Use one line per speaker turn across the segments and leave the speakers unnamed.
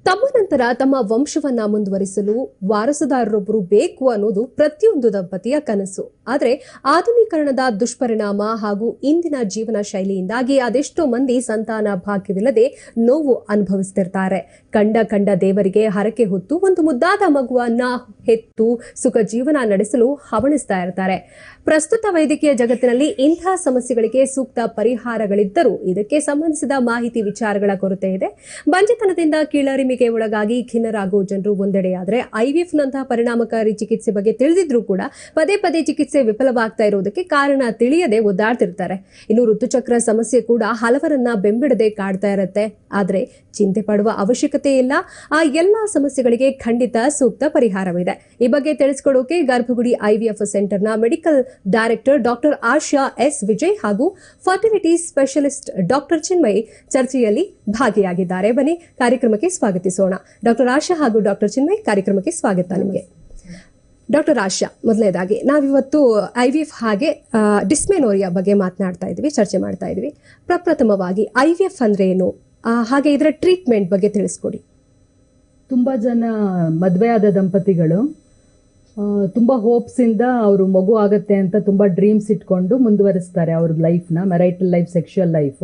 ತಮ್ಮ ನಂತರ ತಮ್ಮ ವಂಶವನ್ನ ಮುಂದುವರಿಸಲು ವಾರಸುದಾರರೊಬ್ಬರು ಬೇಕು ಅನ್ನೋದು ಪ್ರತಿಯೊಂದು ದಂಪತಿಯ ಕನಸು. ಆದರೆ ಆಧುನೀಕರಣದ ದುಷ್ಪರಿಣಾಮ ಹಾಗೂ ಇಂದಿನ ಜೀವನ ಶೈಲಿಯಿಂದಾಗಿ ಅದೆಷ್ಟೋ ಮಂದಿ ಸಂತಾನ ಭಾಗ್ಯವಿಲ್ಲದೆ ನೋವು ಅನುಭವಿಸುತ್ತಿರ್ತಾರೆ. ಕಂಡ ದೇವರಿಗೆ ಹರಕೆ ಹೊತ್ತು ಒಂದು ಮುದ್ದಾದ ಮಗುವನ್ನ ಹೆತ್ತು ಸುಖ ಜೀವನ ನಡೆಸಲು ಹವಣಿಸ್ತಾ ಇರ್ತಾರೆ. ಪ್ರಸ್ತುತ ವೈದ್ಯಕೀಯ ಜಗತ್ತಿನಲ್ಲಿ ಇಂತಹ ಸಮಸ್ಯೆಗಳಿಗೆ ಸೂಕ್ತ ಪರಿಹಾರಗಳಿದ್ದರೂ ಇದಕ್ಕೆ ಸಂಬಂಧಿಸಿದ ಮಾಹಿತಿ ವಿಚಾರಗಳ ಕೊರತೆ ಇದೆ. ಬಂಜೆತನದಿಂದ ಕೀಳರಿಮೆಗೆ ಒಳಗಾಗಿ ಖಿನ್ನರಾಗುವ ಜನರು ಒಂದೆಡೆಯಾದರೆ ಐವಿಎಫ್ ನಂತಹ ಪರಿಣಾಮಕಾರಿ ಚಿಕಿತ್ಸೆ ಬಗ್ಗೆ ತಿಳಿದಿದ್ರೂ ಕೂಡ ಪದೇ ಪದೇ ಚಿಕಿತ್ಸೆ ವಿಫಲವಾಗ್ತಾ ಇರೋದಕ್ಕೆ ಕಾರಣ ತಿಳಿಯದೆ ಒದ್ದಾಡ್ತಿರ್ತಾರೆ. ಇನ್ನು ಋತುಚಕ್ರ ಸಮಸ್ಯೆ ಕೂಡ ಹಲವರನ್ನ ಬೆಂಬಿಡದೆ ಕಾಡ್ತಾ ಇರುತ್ತೆ. ಆದ್ರೆ ಚಿಂತೆ ಪಡುವ ಅವಶ್ಯಕತೆ ಇಲ್ಲ. ಆ ಎಲ್ಲಾ ಸಮಸ್ಯೆಗಳಿಗೆ ಖಂಡಿತ ಸೂಕ್ತ ಪರಿಹಾರವಿದೆ. ಈ ಬಗ್ಗೆ ತಿಳಿಸಿಕೊಡೋಕೆ ಗರ್ಭಗುಡಿ ಐವಿಎಫ್ ಸೆಂಟರ್ನ ಮೆಡಿಕಲ್ ಡೈರೆಕ್ಟರ್ ಡಾಕ್ಟರ್ ಆಶಾ ಎಸ್ ವಿಜಯ್ ಹಾಗೂ ಫರ್ಟಿಲಿಟಿ ಸ್ಪೆಷಲಿಸ್ಟ್ ಡಾಕ್ಟರ್ ಚಿನ್ಮಯಿ ಚರ್ಚೆಯಲ್ಲಿ ಭಾಗಿಯಾಗಿದ್ದಾರೆ. ಬನ್ನಿ ಕಾರ್ಯಕ್ರಮಕ್ಕೆ ಸ್ವಾಗತಿಸೋಣ. ಡಾಕ್ಟರ್ ಆಶಾ ಹಾಗೂ ಡಾಕ್ಟರ್ ಚಿನ್ಮಯಿ, ಕಾರ್ಯಕ್ರಮಕ್ಕೆ ಸ್ವಾಗತ ನಿಮಗೆ. ಡಾಕ್ಟರ್ ಆಶಾ, ಮೊದಲನೇದಾಗಿ ನಾವಿವತ್ತು ಐವಿಎಫ್ ಹಾಗೆ ಡಿಸ್ಮೆನೋರಿಯಾ ಬಗ್ಗೆ ಮಾತನಾಡ್ತಾ ಇದ್ವಿ, ಚರ್ಚೆ ಮಾಡ್ತಾ ಇದ್ವಿ. ಪ್ರಪ್ರಥಮವಾಗಿ ಐವಿಎಫ್ ಅಂದ್ರೆ ಏನು, ಹಾಗೆ ಇದರ ಟ್ರೀಟ್ಮೆಂಟ್ ಬಗ್ಗೆ ತಿಳಿಸ್ಕೊಡಿ.
ತುಂಬ ಜನ ಮದುವೆ ಆದ ದಂಪತಿಗಳು ತುಂಬ ಹೋಪ್ಸಿಂದ ಅವರು ಮಗು ಆಗುತ್ತೆ ಅಂತ ತುಂಬ ಡ್ರೀಮ್ಸ್ ಇಟ್ಕೊಂಡು ಮುಂದುವರಿಸ್ತಾರೆ ಅವ್ರ ಲೈಫ್ನ, marital life, sexual life.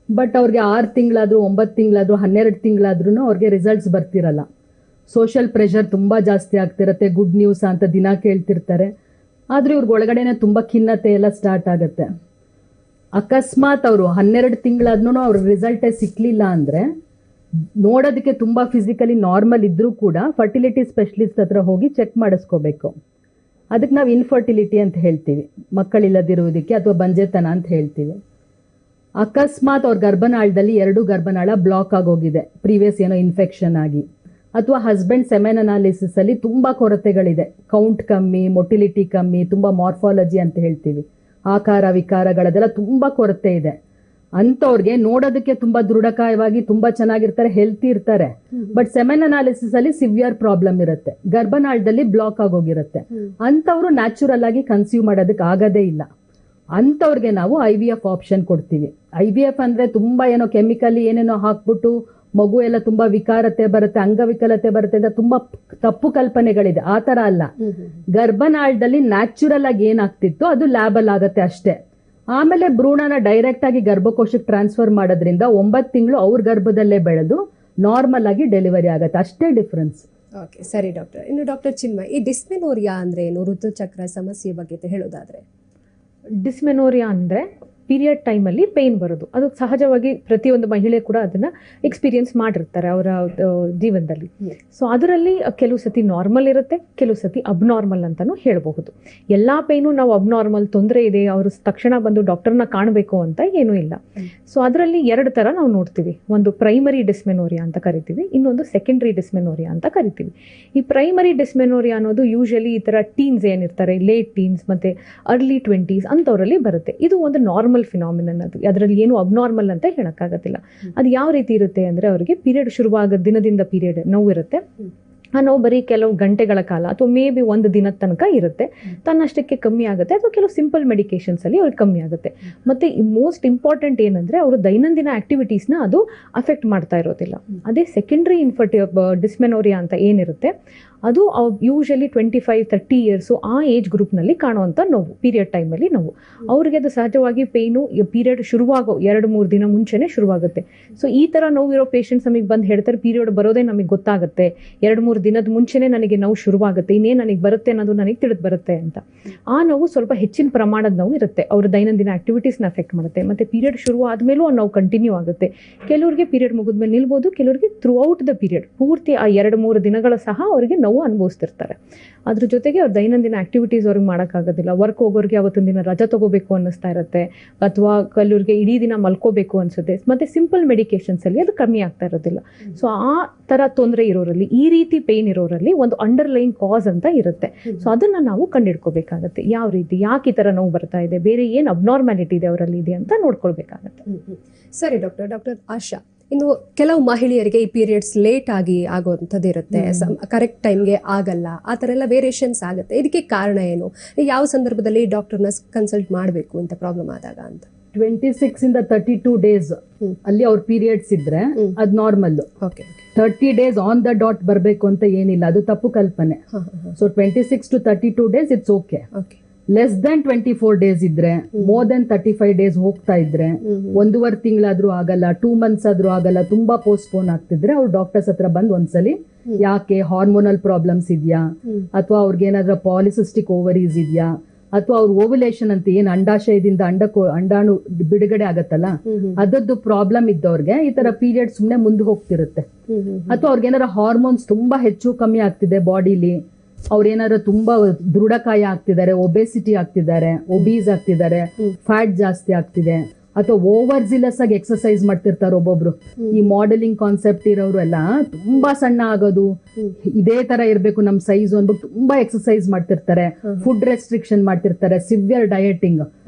But ಅವ್ರಿಗೆ 6 ತಿಂಗಳಾದರೂ 9 ತಿಂಗಳಾದರೂ 12 ತಿಂಗಳಾದ್ರೂ ಅವ್ರಿಗೆ ರಿಸಲ್ಟ್ಸ್ ಬರ್ತಿರಲ್ಲ. ಸೋಷಿಯಲ್ ಪ್ರೆಷರ್ ತುಂಬ ಜಾಸ್ತಿ ಆಗ್ತಿರತ್ತೆ. ಗುಡ್ ನ್ಯೂಸ್ ಅಂತ ದಿನ ಕೇಳ್ತಿರ್ತಾರೆ. ಆದರೆ ಇವ್ರಿಗೆ ಒಳಗಡೆನೆ ತುಂಬ ಖಿನ್ನತೆ ಎಲ್ಲ ಸ್ಟಾರ್ಟ್ ಆಗುತ್ತೆ. ಅಕಸ್ಮಾತ್ ಅವರು 12 ತಿಂಗಳಾದ್ರೂ ಅವ್ರ ರಿಸಲ್ಟೇ ಸಿಕ್ಕಲಿಲ್ಲ ಅಂದರೆ ನೋಡೋದಕ್ಕೆ ತುಂಬ ಫಿಸಿಕಲಿ ನಾರ್ಮಲ್ ಇದ್ರೂ ಕೂಡ ಫರ್ಟಿಲಿಟಿ ಸ್ಪೆಷಲಿಸ್ಟ್ ಹತ್ರ ಹೋಗಿ ಚೆಕ್ ಮಾಡಿಸ್ಕೋಬೇಕು. ಅದಕ್ಕೆ ನಾವು ಇನ್ಫರ್ಟಿಲಿಟಿ ಅಂತ ಹೇಳ್ತೀವಿ, ಮಕ್ಕಳಿಲ್ಲದಿರುವುದಕ್ಕೆ, ಅಥವಾ ಬಂಜೆತನ ಅಂತ ಹೇಳ್ತೀವಿ. ಅಕಸ್ಮಾತ್ ಅವ್ರ ಗರ್ಭನಾಳದಲ್ಲಿ 2 ಗರ್ಭನಾಳ ಬ್ಲಾಕ್ ಆಗೋಗಿದೆ, ಪ್ರೀವಿಯಸ್ ಏನೋ ಇನ್ಫೆಕ್ಷನ್ ಆಗಿ, ಅಥವಾ ಹಸ್ಬೆಂಡ್ ಸೆಮೆನ್ ಅನಾಲಿಸಿಸ್ ಅಲ್ಲಿ ತುಂಬ ಕೊರತೆಗಳಿದೆ, ಕೌಂಟ್ ಕಮ್ಮಿ, ಮೊಟಿಲಿಟಿ ಕಮ್ಮಿ, ತುಂಬ ಮಾರ್ಫಾಲಜಿ ಅಂತ ಹೇಳ್ತೀವಿ, ಆಕಾರ ವಿಕಾರಗಳದೆಲ್ಲ ತುಂಬ ಕೊರತೆ ಇದೆ. ಅಂಥವ್ರಿಗೆ ನೋಡೋದಕ್ಕೆ ತುಂಬಾ ದೃಢಕಾಯವಾಗಿ ತುಂಬಾ ಚೆನ್ನಾಗಿರ್ತಾರೆ, ಹೆಲ್ತಿ ಇರ್ತಾರೆ. ಬಟ್ ಸೆಮೆನ್ ಅನಾಲಿಸಿಸ್ ಅಲ್ಲಿ ಸಿವಿಯರ್ ಪ್ರಾಬ್ಲಮ್ ಇರುತ್ತೆ, ಗರ್ಭನಾಳದಲ್ಲಿ ಬ್ಲಾಕ್ ಆಗೋಗಿರುತ್ತೆ. ಅಂಥವ್ರು ನ್ಯಾಚುರಲ್ ಆಗಿ ಕನ್ಸ್ಯೂಮ್ ಮಾಡೋದಕ್ಕೆ ಆಗದೇ ಇಲ್ಲ. ಅಂಥವ್ರಿಗೆ ನಾವು IVF ಆಪ್ಷನ್ ಕೊಡ್ತೀವಿ. IVF ಅಂದ್ರೆ ತುಂಬಾ ಏನೋ ಕೆಮಿಕಲಿ ಏನೇನೋ ಹಾಕ್ಬಿಟ್ಟು ಮಗು ಎಲ್ಲ ತುಂಬಾ ವಿಕಾರತೆ ಬರುತ್ತೆ, ಅಂಗವಿಕಲತೆ ಬರುತ್ತೆ ಅಂತ ತುಂಬಾ ತಪ್ಪು ಕಲ್ಪನೆಗಳಿದೆ. ಆ ತರ ಅಲ್ಲ. ಗರ್ಭನಾಳದಲ್ಲಿ ನ್ಯಾಚುರಲ್ ಆಗಿ ಏನಾಗ್ತಿತ್ತು ಅದು ಲ್ಯಾಬಲ್ ಆಗತ್ತೆ ಅಷ್ಟೇ. ಆಮೇಲೆ ಭ್ರೂಣನ ಡೈರೆಕ್ಟ್ ಆಗಿ ಗರ್ಭಕೋಶಕ್ಕೆ ಟ್ರಾನ್ಸ್ಫರ್ ಮಾಡೋದ್ರಿಂದ 9 ತಿಂಗಳು ಅವ್ರ ಗರ್ಭದಲ್ಲೇ ಬೆಳೆದು ನಾರ್ಮಲ್ ಆಗಿ ಡೆಲಿವರಿ ಆಗತ್ತೆ, ಅಷ್ಟೇ ಡಿಫ್ರೆನ್ಸ್.
ಓಕೆ, ಸರಿ ಡಾಕ್ಟರ್. ಇನ್ನು ಡಾಕ್ಟರ್ ಚಿನ್ಮಯಿ, ಈ ಡಿಸ್ಮೆನೋರಿಯಾ ಅಂದ್ರೆ ಏನು, ಋತುಚಕ್ರ ಸಮಸ್ಯೆ ಬಗ್ಗೆ ಹೇಳೋದಾದ್ರೆ?
ಡಿಸ್ಮೆನೋರಿಯಾ ಅಂದರೆ ಪೀರಿಯಡ್ ಟೈಮಲ್ಲಿ ಪೇಯ್ನ್ ಬರೋದು. ಅದು ಸಹಜವಾಗಿ ಪ್ರತಿಯೊಂದು ಮಹಿಳೆ ಕೂಡ ಅದನ್ನು ಎಕ್ಸ್ಪೀರಿಯನ್ಸ್ ಮಾಡಿರ್ತಾರೆ ಅವರ ಜೀವನದಲ್ಲಿ. ಸೊ ಅದರಲ್ಲಿ ಕೆಲವು ಸತಿ ನಾರ್ಮಲ್ ಇರುತ್ತೆ, ಕೆಲವು ಸತಿ ಅಬ್ನಾರ್ಮಲ್ ಅಂತಲೂ ಹೇಳಬಹುದು. ಎಲ್ಲ ಪೇಯ್ನು ನಾವು ಅಬ್ನಾರ್ಮಲ್, ತೊಂದರೆ ಇದೆ, ಅವರು ತಕ್ಷಣ ಬಂದು ಡಾಕ್ಟರ್ನ ಕಾಣಬೇಕು ಅಂತ ಏನೂ ಇಲ್ಲ. ಸೊ ಅದರಲ್ಲಿ 2 ಥರ ನಾವು ನೋಡ್ತೀವಿ. ಒಂದು ಪ್ರೈಮರಿ ಡಿಸ್ಮೆನೋರಿಯಾ ಅಂತ ಕರಿತೀವಿ, ಇನ್ನೊಂದು ಸೆಕೆಂಡ್ರಿ ಡಿಸ್ಮೆನೋರಿಯಾ ಅಂತ ಕರಿತೀವಿ. ಈ ಪ್ರೈಮರಿ ಡಿಸ್ಮೆನೋರಿಯಾ ಅನ್ನೋದು ಯೂಶಲಿ ಈ ಥರ ಟೀನ್ಸ್ ಏನಿರ್ತಾರೆ, ಲೇಟ್ ಟೀನ್ಸ್ ಮತ್ತು ಅರ್ಲಿ 20s ಅಂಥವರಲ್ಲಿ ಬರುತ್ತೆ. ಇದು ಒಂದು ನಾರ್ಮಲ್ ಫಿನಾಮಿನನ್. ಅದು ಅದರಲ್ಲಿ ಏನು ಅಬ್ನಾರ್ಮಲ್ ಅಂತ ಹೇಳಕ್ಕಾಗತ್ತಿಲ್ಲ. ಅದು ಯಾವ ರೀತಿ ಇರುತ್ತೆ ಅಂದರೆ, ಅವರಿಗೆ ಪೀರಿಯಡ್ ಶುರುವಾಗ ದಿನದಿಂದ ಪೀರಿಯಡ್ ನೋವು ಇರುತ್ತೆ. ಆ ನೋವು ಬರೀ ಕೆಲವು ಗಂಟೆಗಳ ಕಾಲ ಅಥವಾ ಮೇ ಬಿ 1 ದಿನದ ತನಕ ಇರುತ್ತೆ, ತನ್ನಷ್ಟಕ್ಕೆ ಕಮ್ಮಿ ಆಗುತ್ತೆ, ಅಥವಾ ಕೆಲವು ಸಿಂಪಲ್ ಮೆಡಿಕೇಶನ್ಸ್ ಅಲ್ಲಿ ಅವ್ರಿಗೆ ಕಮ್ಮಿ ಆಗುತ್ತೆ. ಮತ್ತೆ ಮೋಸ್ಟ್ ಇಂಪಾರ್ಟೆಂಟ್ ಏನಂದ್ರೆ ಅವರು ದೈನಂದಿನ ಆಕ್ಟಿವಿಟೀಸ್ನ ಅದು ಅಫೆಕ್ಟ್ ಮಾಡ್ತಾ ಇರೋದಿಲ್ಲ. ಅದೇ ಸೆಕೆಂಡ್ರಿ ಡಿಸ್ಮೆನೋರಿಯಾ ಅಂತ ಏನಿರುತ್ತೆ ಅದು ಯೂಶಲಿ 25-30 ಇಯರ್ಸು ಆ ಏಜ್ ಗ್ರೂಪ್ನಲ್ಲಿ ಕಾಣುವಂಥ ನೋವು, ಪೀರಿಯಡ್ ಟೈಮಲ್ಲಿ ನೋವು. ಅವ್ರಿಗೆ ಅದು ಸಹಜವಾಗಿ ಪೇಯ್ನು ಪೀರಿಯಡ್ ಶುರುವಾಗೋ 2-3 ದಿನ ಮುಂಚೆನೇ ಶುರುವಾಗುತ್ತೆ. ಸೊ ಈ ಥರ ನೋವಿರೋ ಪೇಷಂಟ್ಸ್ ನಮಗೆ ಬಂದು ಹೇಳ್ತಾರೆ, ಪೀರಿಯಡ್ ಬರೋದೇ ನಮಗೆ ಗೊತ್ತಾಗುತ್ತೆ, 2-3 ದಿನದ ಮುಂಚೆನೇ ನನಗೆ ನೋವು ಶುರುವಾಗುತ್ತೆ, ಇನ್ನೇನು ನನಗೆ ಬರುತ್ತೆ ಅನ್ನೋದು ನನಗೆ ತಿಳಿದು ಬರುತ್ತೆ ಅಂತ. ಆ ನೋವು ಸ್ವಲ್ಪ ಹೆಚ್ಚಿನ ಪ್ರಮಾಣದ ನೋವು ಇರುತ್ತೆ, ಅವ್ರ ದೈನಂದಿನ ಆಕ್ಟಿವಿಟೀಸ್ನ ಅಫೆಕ್ಟ್ ಮಾಡುತ್ತೆ. ಮತ್ತು ಪೀರಿಯಡ್ ಶುರು ಆದಮೇಲೂ ಆ ನೋವು ಕಂಟಿನ್ಯೂ ಆಗುತ್ತೆ. ಕೆಲವರಿಗೆ ಪೀರಿಯಡ್ ಮುಗಿದ್ಮೇಲೆ ನಿಲ್ಬೋದು, ಕೆಲವರಿಗೆ ಥ್ರೂ ಔಟ್ ದ ಪೀರಿಯಡ್ ಪೂರ್ತಿ ಆ 2-3 ದಿನಗಳ ಸಹ ಅವರಿಗೆ ನೋವು ಅನುಭವಿಸ್ತಿರ್ತಾರೆ. ಅದ್ರ ಜೊತೆಗೆ ಅವ್ರ ದೈನಂದಿನ ಆಕ್ಟಿವಿಟೀಸ್ ಅವ್ರಿಗೆ ಮಾಡೋಕ್ಕಾಗೋದಿಲ್ಲ. ವರ್ಕ್ ಹೋಗೋರಿಗೆ ಅವತ್ತಿನ ದಿನ ರಜಾ ತಗೋಬೇಕು ಅನ್ನಿಸ್ತಾ ಇರುತ್ತೆ, ಅಥವಾ ಕೆಲವ್ರಿಗೆ ಇಡೀ ದಿನ ಮಲ್ಕೋಬೇಕು ಅನ್ಸುತ್ತೆ. ಮತ್ತೆ ಸಿಂಪಲ್ ಮೆಡಿಕೇಶನ್ಸ್ ಅಲ್ಲಿ ಅದು ಕಮ್ಮಿ ಆಗ್ತಾ ಇರೋದಿಲ್ಲ. ಸೊ ಆ ತರ ತೊಂದರೆ ಇರೋರಲ್ಲಿ, ಈ ರೀತಿ ಪೇನ್ ಇರೋರಲ್ಲಿ ಒಂದು ಅಂಡರ್ಲೈನ್ ಕಾಸ್ ಅಂತ ಇರುತ್ತೆ. ಸೊ ಅದನ್ನ ನಾವು ಕಂಡಿಡ್ಕೋಬೇಕಾಗತ್ತೆ. ಯಾವ ರೀತಿ, ಯಾಕೆ ಈ ತರ ನೋವು ಬರ್ತಾ ಇದೆ, ಬೇರೆ ಏನು ಅಬ್ನಾರ್ಮ್ಯಾಲಿಟಿ ಇದೆ ಅವರಲ್ಲಿ ಇದೆ ಅಂತ ನೋಡ್ಕೊಳ್ಬೇಕಾಗತ್ತೆ.
ಸರಿ ಡಾಕ್ಟರ್ ಆಶಾ, ಇನ್ನು ಕೆಲವು ಮಹಿಳೆಯರಿಗೆ ಈ ಪೀರಿಯಡ್ಸ್ ಲೇಟ್ ಆಗಿ ಆಗುವಂಥದ್ದು ಇರುತ್ತೆ, ಕರೆಕ್ಟ್ ಟೈಮ್ಗೆ ಆಗಲ್ಲ, ಆ ಥರ ಎಲ್ಲ ವೇರಿಯೇಷನ್ಸ್ ಆಗುತ್ತೆ. ಇದಕ್ಕೆ ಕಾರಣ ಏನು, ಯಾವ ಸಂದರ್ಭದಲ್ಲಿ ಡಾಕ್ಟರ್ನ ಕನ್ಸಲ್ಟ್ ಮಾಡಬೇಕು ಅಂತ ಪ್ರಾಬ್ಲಮ್ ಆದಾಗ ಅಂತ?
26 ಇಂದ 32 ಡೇಸ್ ಅಲ್ಲಿ ಅವ್ರ ಪೀರಿಯಡ್ಸ್ ಇದ್ರೆ ಅದ್ normal.
Okay
30 days on the dot ಬರ್ಬೇಕು ಅಂತ ಏನಿಲ್ಲ, ಅದು ತಪ್ಪು ಕಲ್ಪನೆ. So 26 to 32 days it's okay.
Okay
less than 24 days ಇದ್ರೆ, ಮೋರ್ ದೆನ್ 35 ಡೇಸ್ ಹೋಗ್ತಾ ಇದ್ರೆ, 1.5 ತಿಂಗಳಾದ್ರೂ ಆಗಲ್ಲ, 2 months ಆದ್ರೂ ಆಗಲ್ಲ, ತುಂಬಾ ಪೋಸ್ಟ್ಪೋನ್ ಆಗ್ತಿದ್ರೆ ಅವ್ರು ಡಾಕ್ಟರ್ಸ್ ಹತ್ರ ಬಂದು ಒಂದ್ಸಲಿ ಯಾಕೆ ಹಾರ್ಮೋನಲ್ ಪ್ರಾಬ್ಲಮ್ಸ್ ಇದೆಯಾ, ಅಥವಾ ಅವ್ರಿಗೆ ಏನಾದ್ರೂ ಪಾಲಿಸಿಸ್ಟಿಕ್ ಓವರೀಸ್ ಇದೆಯಾ, ಅಥವಾ ಅವ್ರ ಓವ್ಯುಲೇಷನ್ ಅಂತ ಏನ್ ಅಂಡಾಶಯದಿಂದ ಅಂಡಾಣು ಬಿಡುಗಡೆ ಆಗತ್ತಲ್ಲ ಅದದ್ದು ಪ್ರಾಬ್ಲಮ್ ಇದ್ದವ್ರಿಗೆ ಈ ತರ ಪೀರಿಯಡ್ ಸುಮ್ನೆ ಮುಂದೆ ಹೋಗ್ತಿರುತ್ತೆ. ಅಥವಾ ಅವ್ರಿಗೆ ಏನಾರ ಹಾರ್ಮೋನ್ಸ್ ತುಂಬಾ ಹೆಚ್ಚು ಕಮ್ಮಿ ಆಗ್ತಿದೆ ಬಾಡಿಲಿ, ಅವ್ರೇನಾದ್ರು ತುಂಬಾ ದೃಢಕಾಯ ಆಗ್ತಿದ್ದಾರೆ, ಒಬೆಸಿಟಿ ಆಗ್ತಿದ್ದಾರೆ, ಒಬೀಸ್ ಆಗ್ತಿದ್ದಾರೆ, ಫ್ಯಾಟ್ ಜಾಸ್ತಿ ಆಗ್ತಿದೆ, ಅಥವಾ ಓವರ್ ಜಿಲಸ್ ಆಗಿ ಎಕ್ಸರ್ಸೈಸ್ ಮಾಡ್ತಿರ್ತಾರೆ ಒಬ್ಬೊಬ್ರು. ಈ ಮಾಡೆಲಿಂಗ್ ಕಾನ್ಸೆಪ್ಟ್ ಇರೋರು ಎಲ್ಲ ತುಂಬಾ ಸಣ್ಣ ಆಗೋದು, ಇದೇ ತರ ಇರ್ಬೇಕು ನಮ್ ಸೈಜ್ ಅಂದ್ಬಿಟ್ಟು ತುಂಬಾ ಎಕ್ಸರ್ಸೈಸ್ ಮಾಡ್ತಿರ್ತಾರೆ, ಫುಡ್ ರೆಸ್ಟ್ರಿಕ್ಷನ್ ಮಾಡ್ತಿರ್ತಾರೆ, ಸಿವಿಯರ್ ಡಯಟಿಂಗ್,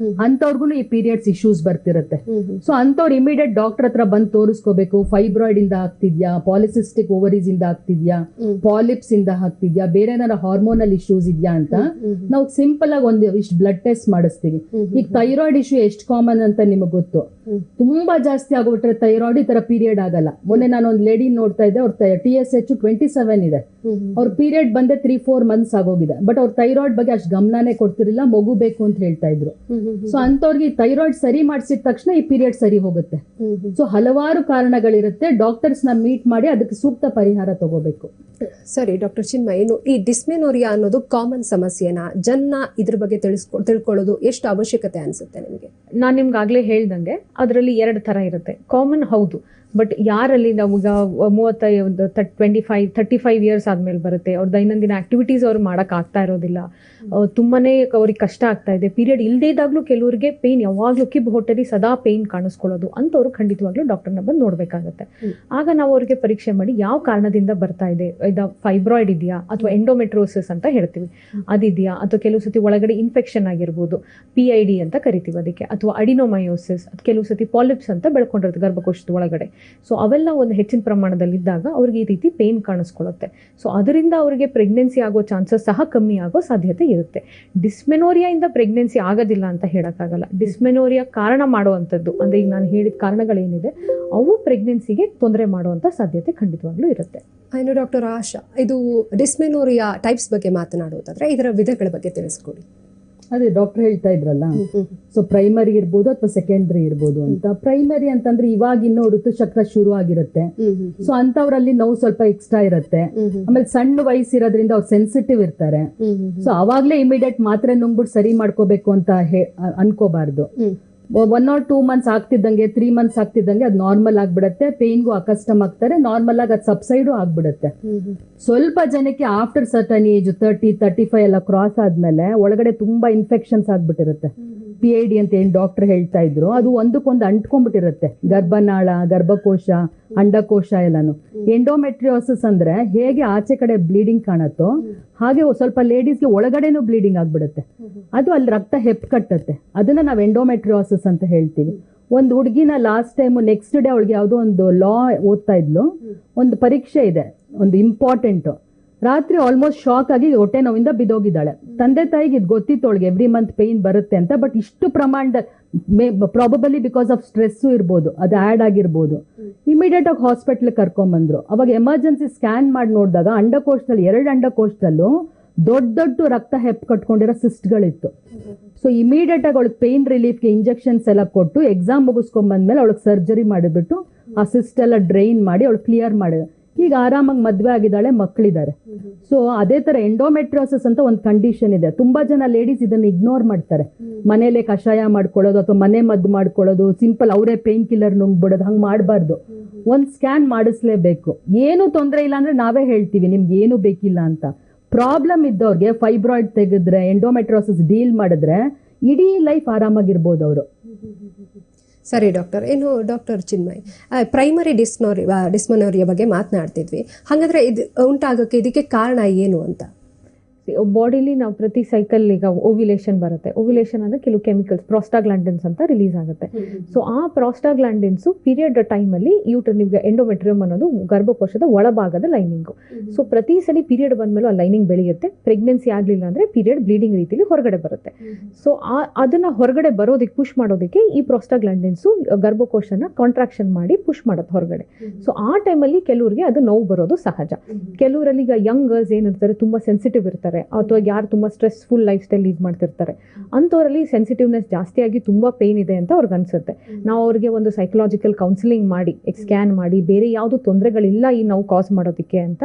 ಅಂತವ್ರಿಗೂ ಈ ಪೀರಿಯಡ್ಸ್ ಇಶ್ಯೂಸ್ ಬರ್ತಿರುತ್ತೆ. ಸೊ ಅಂತವ್ರು ಇಮಿಡಿಯೇಟ್ ಡಾಕ್ಟರ್ ಹತ್ರ ಬಂದು ತೋರಿಸ್ಕೋಬೇಕು. ಫೈಬ್ರಾಯ್ಡ್ ಇಂದ ಆಗ್ತಿದ್ಯಾ, ಪಾಲಿಸಿಸ್ಟಿಕ್ ಓವರೀಸ್ ಇಂದ ಆಗ್ತಿದ್ಯಾ, ಪಾಲಿಪ್ಸ್ ಇಂದ ಆಗ್ತಿದ್ಯಾ, ಬೇರೆ ಏನಾರ ಹಾರ್ಮೋನಲ್ ಇಶ್ಯೂಸ್ ಇದೆಯಾ ಅಂತ ನಾವು ಸಿಂಪಲ್ ಆಗಿ ಒಂದು ಇಷ್ಟು ಬ್ಲಡ್ ಟೆಸ್ಟ್ ಮಾಡಿಸ್ತೀವಿ. ಈಗ ಥೈರಾಯ್ಡ್ ಇಶ್ಯೂ ಎಷ್ಟು ಕಾಮನ್ ಅಂತ ನಿಮಗೆ ಗೊತ್ತು. ತುಂಬಾ ಜಾಸ್ತಿ ಆಗ್ಬಿಟ್ರೆ ಥೈರಾಯ್ಡ್ ಈ ತರ ಪೀರಿಯಡ್ ಆಗಲ್ಲ. ಮೊನ್ನೆ ನಾನು ಒಂದು ಲೇಡಿ ನೋಡ್ತಾ ಇದ್ದೆ, ಅವ್ರ TSH 27 ಇದೆ, ಅವ್ರ ಪೀರಿಯಡ್ ಬಂದೆ 3-4 months ಆಗೋಗಿದೆ, ಬಟ್ ಅವ್ರ ಥೈರಾಯ್ಡ್ ಬಗ್ಗೆ ಅಷ್ಟು ಗಮನನೇ ಕೊಡ್ತಿರ್ಲಿಲ್ಲ, ಮಗು ಬೇಕು ಅಂತ ಹೇಳ್ತಾ ಇದ್ರು. ಸೊ ಅಂತವ್ರಿಗೆ ಥೈರಾಯ್ಡ್ ಸರಿ ಮಾಡಿಸಿದ ತಕ್ಷಣ ಈ ಪೀರಿಯಡ್ ಸರಿ ಹೋಗುತ್ತೆ. ಸೊ ಹಲವಾರು ಕಾರಣಗಳಿರುತ್ತೆ, ಡಾಕ್ಟರ್ಸ್ ನ ಮೀಟ್ ಮಾಡಿ ಅದಕ್ಕೆ ಸೂಕ್ತ ಪರಿಹಾರ ತಗೋಬೇಕು.
ಸರಿ ಡಾಕ್ಟರ್ ಚಿನ್ಮಯ್, ಇನ್ನು ಈ ಡಿಸ್ಮೆನೋರಿಯಾ ಅನ್ನೋದು ಕಾಮನ್ ಸಮಸ್ಯೆನಾ? ಜನ ಇದ್ರ ಬಗ್ಗೆ ತಿಳ್ಕೊಳ್ಳೋದು ಎಷ್ಟು ಅವಶ್ಯಕತೆ ಅನ್ಸುತ್ತೆ ನಿಮಗೆ?
ನಾನು ನಿಮ್ಗೆ ಆಗ್ಲೇ ಹೇಳ್ದಂಗೆ ಅದರಲ್ಲಿ 2 ತರ ಇರುತ್ತೆ. ಕಾಮನ್ ಹೌದು, ಬಟ್ ಯಾರಲ್ಲಿ ನಮ್ಗ 35 ಇಯರ್ಸ್ ಆದ್ಮೇಲೆ ಬರುತ್ತೆ, ಅವ್ರ ದೈನಂದಿನ ಆಕ್ಟಿವಿಟೀಸ್ ಅವ್ರು ಮಾಡಕ್ ಆಗ್ತಾ ಇರೋದಿಲ್ಲ, ತುಂಬಾನೇ ಅವ್ರಿಗೆ ಕಷ್ಟ ಆಗ್ತಾ ಇದೆ, ಪೀರಿಯಡ್ ಇಲ್ಲದೇ ಇದ್ದಾಗ್ಲೂ ಕೆಲವರಿಗೆ ಪೇನ್ ಯಾವಾಗ್ಲೂ ಕಿಬ್ ಹೊಟ್ಟೆಲಿ ಸದಾ ಪೇನ್ ಕಾಣಿಸ್ಕೊಳ್ಳೋದು, ಅಂತವ್ರು ಖಂಡಿತವಾಗ್ಲೂ ಡಾಕ್ಟರ್ನ ಬಂದು ನೋಡ್ಬೇಕಾಗತ್ತೆ. ಆಗ ನಾವು ಅವ್ರಿಗೆ ಪರೀಕ್ಷೆ ಮಾಡಿ ಯಾವ ಕಾರಣದಿಂದ ಬರ್ತಾ ಇದೆ, ಫೈಬ್ರಾಯ್ಡ್ ಇದೆಯಾ ಅಥವಾ ಎಂಡೋಮೆಟ್ರೋಸಿಸ್ ಅಂತ ಹೇಳ್ತೀವಿ ಅದಿದೆಯಾ, ಅಥವಾ ಕೆಲವು ಸತಿ ಒಳಗಡೆ ಇನ್ಫೆಕ್ಷನ್ ಆಗಿರ್ಬೋದು, PID ಅಂತ ಕರಿತೀವಿ ಅದಕ್ಕೆ, ಅಥವಾ ಅಡಿನೋಮಯೋಸಿಸ್, ಕೆಲವು ಸತಿ ಪಾಲಿಪ್ಸ್ ಅಂತ ಬೆಳ್ಕೊಂಡಿರುತ್ತೆ ಗರ್ಭಕೋಶದ ಒಳಗಡೆ. ಸೊ ಅವೆಲ್ಲ ಒಂದು ಹೆಚ್ಚಿನ ಪ್ರಮಾಣದಲ್ಲಿ ಇದ್ದಾಗ ಅವ್ರಿಗೆ ಈ ರೀತಿ ಪೇನ್ ಕಾಣಿಸ್ಕೊಳ್ಳುತ್ತೆ. ಸೊ ಅದರಿಂದ ಅವರಿಗೆ ಪ್ರೆಗ್ನೆನ್ಸಿ ಆಗೋ ಚಾನ್ಸಸ್ ಸಹ ಕಮ್ಮಿ ಆಗೋ ಸಾಧ್ಯತೆ ಇರುತ್ತೆ. ಡಿಸ್ಮೆನೋರಿಯಾ ಇಂದ ಪ್ರೆಗ್ನೆನ್ಸಿ ಆಗೋದಿಲ್ಲ ಅಂತ ಹೇಳಕ್ಕಾಗಲ್ಲ. ಡಿಸ್ಮೆನೋರಿಯಾ ಕಾರಣ ಮಾಡುವಂಥದ್ದು ಅಂದ್ರೆ ಈಗ ನಾನು ಹೇಳಿದ ಕಾರಣಗಳೇನಿದೆ ಅವು ಪ್ರೆಗ್ನೆನ್ಸಿಗೆ ತೊಂದರೆ ಮಾಡುವಂತ ಸಾಧ್ಯತೆ ಖಂಡಿತವಾಗ್ಲೂ ಇರುತ್ತೆ.
ಇನ್ನು ಡಾಕ್ಟರ್ ಆಶಾ, ಇದು ಡಿಸ್ಮೆನೋರಿಯಾ ಟೈಪ್ಸ್ ಬಗ್ಗೆ ಮಾತನಾಡುವುದಾದ್ರೆ ಇದರ ವಿಧಗಳ ಬಗ್ಗೆ ತಿಳಿಸ್ಕೊಡಿ.
ಅದೇ ಡಾಕ್ಟರ್ ಹೇಳ್ತಾ ಇದ್ರಲ್ಲ, ಸೊ ಪ್ರೈಮರಿ ಇರ್ಬೋದು ಅಥವಾ ಸೆಕೆಂಡರಿ ಇರ್ಬೋದು ಅಂತ. ಪ್ರೈಮರಿ ಅಂತಂದ್ರೆ ಇವಾಗ ಇನ್ನೂ ಋತುಚಕ್ರ ಶುರು ಆಗಿರುತ್ತೆ, ಸೊ ಅಂತವ್ರಲ್ಲಿ ನೋವು ಸ್ವಲ್ಪ ಎಕ್ಸ್ಟ್ರಾ ಇರುತ್ತೆ. ಆಮೇಲೆ ಸಣ್ಣ ವಯಸ್ಸಿರೋದ್ರಿಂದ ಅವ್ರು ಸೆನ್ಸಿಟಿವ್ ಇರ್ತಾರೆ. ಸೊ ಅವಾಗ್ಲೇ ಇಮಿಡಿಯೇಟ್ ಮಾತ್ರೆ ನುಂಗ್ಬಿಟ್ಟು ಸರಿ ಮಾಡ್ಕೋಬೇಕು ಅಂತ ಅನ್ಕೋಬಾರ್ದು. 1 or 2 months ಆಗ್ತಿದ್ದಂಗೆ, 3 months ಆಗ್ತಿದ್ದಂಗೆ ಅದು ನಾರ್ಮಲ್ ಆಗ್ಬಿಡತ್ತೆ, ಪೇನ್ಗೂ ಅಕಸ್ಟಮ್ ಆಗ್ತಾರೆ, ನಾರ್ಮಲ್ ಆಗಿ ಅದು ಸಬ್ಸೈಡು ಆಗ್ಬಿಡತ್ತೆ. ಸ್ವಲ್ಪ ಜನಕ್ಕೆ ಆಫ್ಟರ್ ಸರ್ಟನ್ ಏಜ್ 30-35 ಎಲ್ಲ ಕ್ರಾಸ್ ಆದ್ಮೇಲೆ ಒಳಗಡೆ ತುಂಬಾ ಇನ್ಫೆಕ್ಷನ್ಸ್ ಆಗ್ಬಿಟ್ಟಿರುತ್ತೆ. PID ಅಂತ ಏನ್ ಡಾಕ್ಟರ್ ಹೇಳ್ತಾ ಇದ್ರು, ಅದು ಒಂದಕ್ಕೊಂದು ಅಂಟ್ಕೊಂಡ್ಬಿಟ್ಟಿರುತ್ತೆ, ಗರ್ಭನಾಳ, ಗರ್ಭಕೋಶ, ಅಂಡಕೋಶ ಎಲ್ಲಾನು. ಎಂಡೋಮೆಟ್ರಿಯೋಸಿಸ್ ಅಂದ್ರೆ ಹೇಗೆ ಆಚೆ ಕಡೆ ಬ್ಲೀಡಿಂಗ್ ಕಾಣತ್ತೋ ಹಾಗೆ ಸ್ವಲ್ಪ ಲೇಡೀಸ್ಗೆ ಒಳಗಡೆನೂ ಬ್ಲೀಡಿಂಗ್ ಆಗ್ಬಿಡುತ್ತೆ. ಅದು ಅಲ್ಲಿ ರಕ್ತ ಹೆಪ್ ಕಟ್ಟತ್ತೆ, ಅದನ್ನ ನಾವು ಎಂಡೋಮೆಟ್ರಿಯೋಸಿಸ್ ಅಂತ ಹೇಳ್ತೀವಿ. ಒಂದು ಹುಡುಗಿನ ಲಾಸ್ಟ್ ಟೈಮ್ ನೆಕ್ಸ್ಟ್ ಡೇ ಅವಳಿಗೆ ಯಾವುದೋ ಒಂದು ಲಾ ಓದ್ತಾ ಇದ್ಲು, ಒಂದು ಪರೀಕ್ಷೆ ಇದೆ, ಒಂದು ಇಂಪಾರ್ಟೆಂಟ್. ರಾತ್ರಿ ಆಲ್ಮೋಸ್ಟ್ ಶಾಕ್ ಆಗಿ ಹೊಟ್ಟೆ ನೋವಿಂದ ಬಿದ್ದೋಗಿದ್ದಾಳೆ. ತಂದೆ ತಾಯಿಗೆ ಇದು ಗೊತ್ತಿತ್ತು ಅವಳಿಗೆ ಎವ್ರಿ ಮಂತ್ ಪೇನ್ ಬರುತ್ತೆ ಅಂತ, ಬಟ್ ಇಷ್ಟು ಪ್ರಮಾಣದ ಪ್ರಾಬಬಲಿ ಬಿಕಾಸ್ ಆಫ್ ಸ್ಟ್ರೆಸ್ ಇರ್ಬೋದು, ಅದು ಆಡ್ ಆಗಿರ್ಬೋದು. ಇಮಿಡಿಯೇಟ್ ಆಗಿ ಹಾಸ್ಪಿಟಲ್ ಕರ್ಕೊಂಡ್ಬಂದ್ರು. ಅವಾಗ ಎಮರ್ಜೆನ್ಸಿ ಸ್ಕ್ಯಾನ್ ಮಾಡಿ ನೋಡಿದಾಗ ಅಂಡಕೋಶದಲ್ಲಿ 2 ಅಂಡಕೋಶದಲ್ಲೂ ದೊಡ್ಡ ರಕ್ತ ಹೆಪ್ ಕಟ್ಕೊಂಡಿರೋ ಸಿಸ್ಟ್ಗಳಿತ್ತು. ಸೊ ಇಮಿಡಿಯೇಟ್ ಆಗಿ ಅವಳಿಗೆ ಪೇನ್ ರಿಲೀಫ್ಗೆ ಇಂಜೆಕ್ಷನ್ಸ್ ಎಲ್ಲ ಕೊಟ್ಟು ಎಕ್ಸಾಮ್ ಮುಗಿಸ್ಕೊಂಡ್ ಬಂದ್ಮೇಲೆ ಅವಳಿಗೆ ಸರ್ಜರಿ ಮಾಡಿಬಿಟ್ಟು ಆ ಸಿಸ್ಟ್ ಎಲ್ಲ ಡ್ರೈನ್ ಮಾಡಿ ಅವಳು ಕ್ಲಿಯರ್ ಮಾಡಿದೆ. ಈಗ ಆರಾಮಾಗಿ ಮದ್ವೆ ಆಗಿದ್ದಾಳೆ, ಮಕ್ಕಳಿದ್ದಾರೆ. ಸೊ ಅದೇ ತರ ಎಂಡೋಮೆಟ್ರಿಯೋಸಿಸ್ ಅಂತ ಒಂದು ಕಂಡೀಷನ್ ಇದೆ. ತುಂಬಾ ಜನ ಲೇಡೀಸ್ ಇದನ್ನ ಇಗ್ನೋರ್ ಮಾಡ್ತಾರೆ, ಮನೇಲೆ ಕಷಾಯ ಮಾಡ್ಕೊಳ್ಳೋದು ಅಥವಾ ಮನೆ ಮದ್ದು ಮಾಡ್ಕೊಳ್ಳೋದು, ಸಿಂಪಲ್ ಅವರೇ ಪೇನ್ ಕಿಲ್ಲರ್ ನುಂಗ್ಬಿಡೋದು, ಹಂಗ್ ಮಾಡಬಾರ್ದು. ಒಂದ್ ಸ್ಕ್ಯಾನ್ ಮಾಡಿಸ್ಲೇಬೇಕು. ಏನು ತೊಂದರೆ ಇಲ್ಲ ಅಂದ್ರೆ ನಾವೇ ಹೇಳ್ತೀವಿ ನಿಮ್ಗೆ ಏನು ಬೇಕಿಲ್ಲ ಅಂತ. ಪ್ರಾಬ್ಲಮ್ ಇದ್ದವ್ರಿಗೆ ಫೈಬ್ರಾಯ್ಡ್ ತೆಗೆದ್ರೆ, ಎಂಡೋಮೆಟ್ರಿಯೋಸಿಸ್ ಡೀಲ್ ಮಾಡಿದ್ರೆ ಇಡೀ ಲೈಫ್ ಆರಾಮಾಗಿರ್ಬೋದು ಅವರು.
ಸರಿ ಡಾಕ್ಟರ್, ಇನ್ನು ಡಾಕ್ಟರ್ ಚಿನ್ಮಯ್, ಪ್ರೈಮರಿ ಡಿಸ್ಮೆನೋರಿಯಾ ಬಗ್ಗೆ ಮಾತನಾಡ್ತಿದ್ವಿ. ಹಾಗಾದ್ರೆ ಇದು ಉಂಟಾಗೋಕ್ಕೆ ಇದಕ್ಕೆ ಕಾರಣ ಏನು ಅಂತ?
ಬಾಡಿಲಿ ನಾವು ಪ್ರತಿ ಸೈಕಲ್ ಈಗ ಓವ್ಯುಲೇಷನ್ ಬರುತ್ತೆ. ಓವ್ಯುಲೇಷನ್ ಅಂದ್ರೆ ಕೆಲವು ಕೆಮಿಕಲ್ಸ್ ಪ್ರಾಸ್ಟಾಗ್ಲಾಂಡಿನ್ಸ್ ಅಂತ ರಿಲೀಸ್ ಆಗುತ್ತೆ. ಸೊ ಆ ಪ್ರಾಸ್ಟಾಗ್ಲಾಂಡಿನ್ಸ್ ಪೀರಿಯಡ್ ಟೈಮಲ್ಲಿ ನಿಮ್ಗೆ ಎಂಡೋಮೆಟ್ರಿಯಂ ಅನ್ನೋದು ಗರ್ಭಕೋಶದ ಒಳಭಾಗದ ಲೈನಿಂಗು. ಸೊ ಪ್ರತಿ ಸಲ ಪೀರಿಯಡ್ ಬಂದ್ಮೇಲೆ ಆ ಲೈನಿಂಗ್ ಬೆಳೆಯುತ್ತೆ. ಪ್ರೆಗ್ನೆನ್ಸಿ ಆಗಲಿಲ್ಲ ಅಂದ್ರೆ ಪೀರಿಯಡ್ ಬ್ಲೀಡಿಂಗ್ ರೀತಿಲಿ ಹೊರಗಡೆ ಬರುತ್ತೆ. ಸೊ ಅದನ್ನ ಹೊರಗಡೆ ಬರೋದಕ್ಕೆ ಪುಷ್ ಮಾಡೋದಕ್ಕೆ ಈ ಪ್ರಾಸ್ಟಾಗ್ಲಾಂಡಿನ್ಸ್ ಗರ್ಭಕೋಶನ ಕಾಂಟ್ರಾಕ್ಷನ್ ಮಾಡಿ ಪುಷ್ ಮಾಡುತ್ತೆ ಹೊರಗಡೆ. ಸೊ ಆ ಟೈಮಲ್ಲಿ ಕೆಲವರಿಗೆ ಅದು ನೋವು ಬರೋದು ಸಹಜ. ಕೆಲವರಲ್ಲಿ ಈಗ ಯಂಗ್ ಗರ್ಲ್ಸ್ ಏನಿರ್ತಾರೆ ತುಂಬಾ ಸೆನ್ಸಿಟಿವ್ ಇರ್ತಾರೆ, ಅಥವಾ ಯಾರು ತುಂಬಾ ಸ್ಟ್ರೆಸ್ಫುಲ್ ಲೈಫ್ ಸ್ಟೈಲ್ ಲೀಡ್ ಮಾಡ್ತಿರ್ತಾರೆ, ಅಂಥವರಲ್ಲಿ ಸೆನ್ಸಿಟಿವ್ನೆಸ್ ಜಾಸ್ತಿ ಆಗಿ ತುಂಬಾ ಪೇನ್ ಇದೆ ಅಂತ ಅವ್ರಿಗೆ ಅನ್ಸುತ್ತೆ. ನಾವು ಅವ್ರಿಗೆ ಒಂದು ಸೈಕಲಾಜಿಕಲ್ ಕೌನ್ಸಿಲಿಂಗ್ ಮಾಡಿ ಸ್ಕ್ಯಾನ್ ಮಾಡಿ ಬೇರೆ ಯಾವುದು ತೊಂದರೆಗಳಿಲ್ಲ ಈ ನೋವು ಕಾಸ್ ಮಾಡೋದಕ್ಕೆ ಅಂತ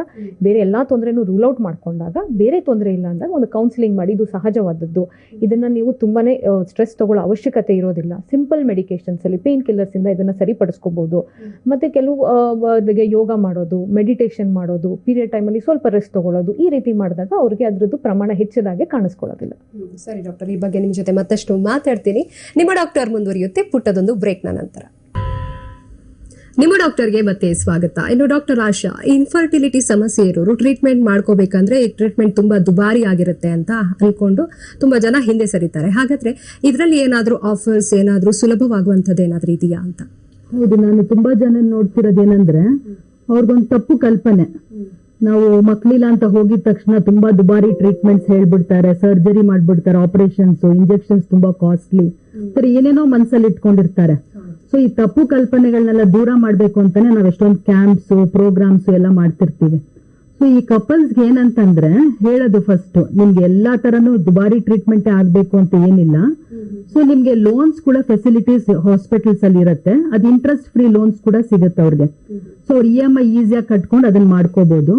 ಬೇರೆ ಎಲ್ಲಾ ತೊಂದರೆನೂ ರೂಲ್ ಔಟ್ ಮಾಡ್ಕೊಂಡಾಗ ಬೇರೆ ತೊಂದರೆ ಇಲ್ಲ ಅಂದಾಗ ಒಂದು ಕೌನ್ಸಿಲಿಂಗ್ ಮಾಡಿ ಇದು ಸಹಜವಾದದ್ದು, ಇದನ್ನ ನೀವು ತುಂಬಾನೇ ಸ್ಟ್ರೆಸ್ ತಗೊಳ್ಳೋ ಅವಶ್ಯಕತೆ ಇರೋದಿಲ್ಲ, ಸಿಂಪಲ್ ಮೆಡಿಕೇಶನ್ಸ್ ಅಲ್ಲಿ ಪೇನ್ ಕಿಲ್ಲರ್ಸ್ ಇಂದ ಇದನ್ನ ಸರಿಪಡಿಸ್ಕೋಬಹುದು. ಮತ್ತೆ ಕೆಲವು ಯೋಗ ಮಾಡೋದು, ಮೆಡಿಟೇಷನ್ ಮಾಡೋದು, ಪೀರಿಯಡ್ ಟೈಮಲ್ಲಿ ಸ್ವಲ್ಪ ರೆಸ್ಟ್ ತಗೊಳ್ಳೋದು, ಈ ರೀತಿ ಮಾಡಿದಾಗ ಅವ್ರಿಗೆ ಅದ್ರದ್ದು ಪ್ರಮಾಣ ಹೆಚ್ಚಿದಾಗೆ ಕಾಣಿಸ್ಕೊಳ್ಳೋದಿಲ್ಲ.
ಸರಿ ಡಾಕ್ಟರ್, ಈ ಬಗ್ಗೆ ನಿಮ್ಮ ಜೊತೆ ಮತ್ತಷ್ಟು ಮಾತಾಡ್ತೀನಿ. ನಿಮ್ಮ ಡಾಕ್ಟರ್ ಮುಂದುವರಿಯುತ್ತೆ ಪುಟ್ಟದೊಂದು ಬ್ರೇಕ್ನ ನಂತರ. ನಿಮ್ಮ ಡಾಕ್ಟರ್ಗೆ ಮತ್ತೆ ಸ್ವಾಗತ. ಇನ್ನು ಡಾಕ್ಟರ್ ಆಶಾ, ಇನ್ಫರ್ಟಿಲಿಟಿ ಸಮಸ್ಯೆ ಇರೋರು ಟ್ರೀಟ್ಮೆಂಟ್ ಮಾಡ್ಕೋಬೇಕಂದ್ರೆ ಈ ಟ್ರೀಟ್ಮೆಂಟ್ ತುಂಬಾ ದುಬಾರಿ ಆಗಿರುತ್ತೆ ಅಂತ ಅನ್ಕೊಂಡು ತುಂಬಾ ಜನ ಹಿಂದೆ ಸರಿತಾರೆ. ಹಾಗಾದ್ರೆ ಇದರಲ್ಲಿ ಏನಾದ್ರೂ ಆಫರ್ಸ್, ಏನಾದ್ರೂ ಸುಲಭವಾಗುವಂಥದ್ದು ಏನಾದ್ರೂ ಇದೆಯಾ ಅಂತ?
ಹೌದು, ನಾನು ತುಂಬಾ ಜನ ನೋಡ್ತಿರೋದೇನಂದ್ರೆ ಅವ್ರಿಗೊಂದು ತಪ್ಪು ಕಲ್ಪನೆ. ನಾವು ಮಕ್ಳಿಲ್ಲ ಅಂತ ಹೋಗಿದ ತಕ್ಷಣ ತುಂಬಾ ದುಬಾರಿ ಟ್ರೀಟ್ಮೆಂಟ್ಸ್ ಹೇಳ್ಬಿಡ್ತಾರೆ, ಸರ್ಜರಿ ಮಾಡ್ಬಿಡ್ತಾರೆ, ಆಪರೇಷನ್ಸ್, ಇಂಜೆಕ್ಷನ್ಸ್ ತುಂಬಾ ಕಾಸ್ಟ್ಲಿ, ಏನೇನೋ ಮನ್ಸಲ್ಲಿ ಇಟ್ಕೊಂಡಿರ್ತಾರೆ. ಸೊ ಈ ತಪ್ಪು ಕಲ್ಪನೆಗಳನ್ನೆಲ್ಲ ದೂರ ಮಾಡ್ಬೇಕು ಅಂತಾನೆ ನಾವ್ ಎಷ್ಟೊಂದು ಕ್ಯಾಂಪ್ಸ್, ಪ್ರೋಗ್ರಾಮ್ಸ್ ಎಲ್ಲ ಮಾಡ್ತಿರ್ತೀವಿ. ಸೊ ಈ ಕಪಲ್ಸ್ಗೆ ಏನಂತಂದ್ರೆ ಹೇಳೋದು ಫಸ್ಟ್, ನಿಮ್ಗೆ ಎಲ್ಲಾ ತರನು ದುಬಾರಿ ಟ್ರೀಟ್ಮೆಂಟ್ ಆಗ್ಬೇಕು ಅಂತ ಏನಿಲ್ಲ. ಸೊ ನಿಮ್ಗೆ ಲೋನ್ಸ್ ಕೂಡ ಫೆಸಿಲಿಟೀಸ್ ಹಾಸ್ಪಿಟಲ್ಸ್ ಅಲ್ಲಿ ಇರುತ್ತೆ, ಅದು ಇಂಟ್ರೆಸ್ಟ್ ಫ್ರೀ ಲೋನ್ಸ್ ಕೂಡ ಸಿಗುತ್ತೆ ಅವ್ರಿಗೆ. ಸೊ ಅವ್ರು EMI ಈಸಿಯಾಗಿ ಕಟ್ಕೊಂಡು ಅದನ್ನ ಮಾಡ್ಕೋಬಹುದು.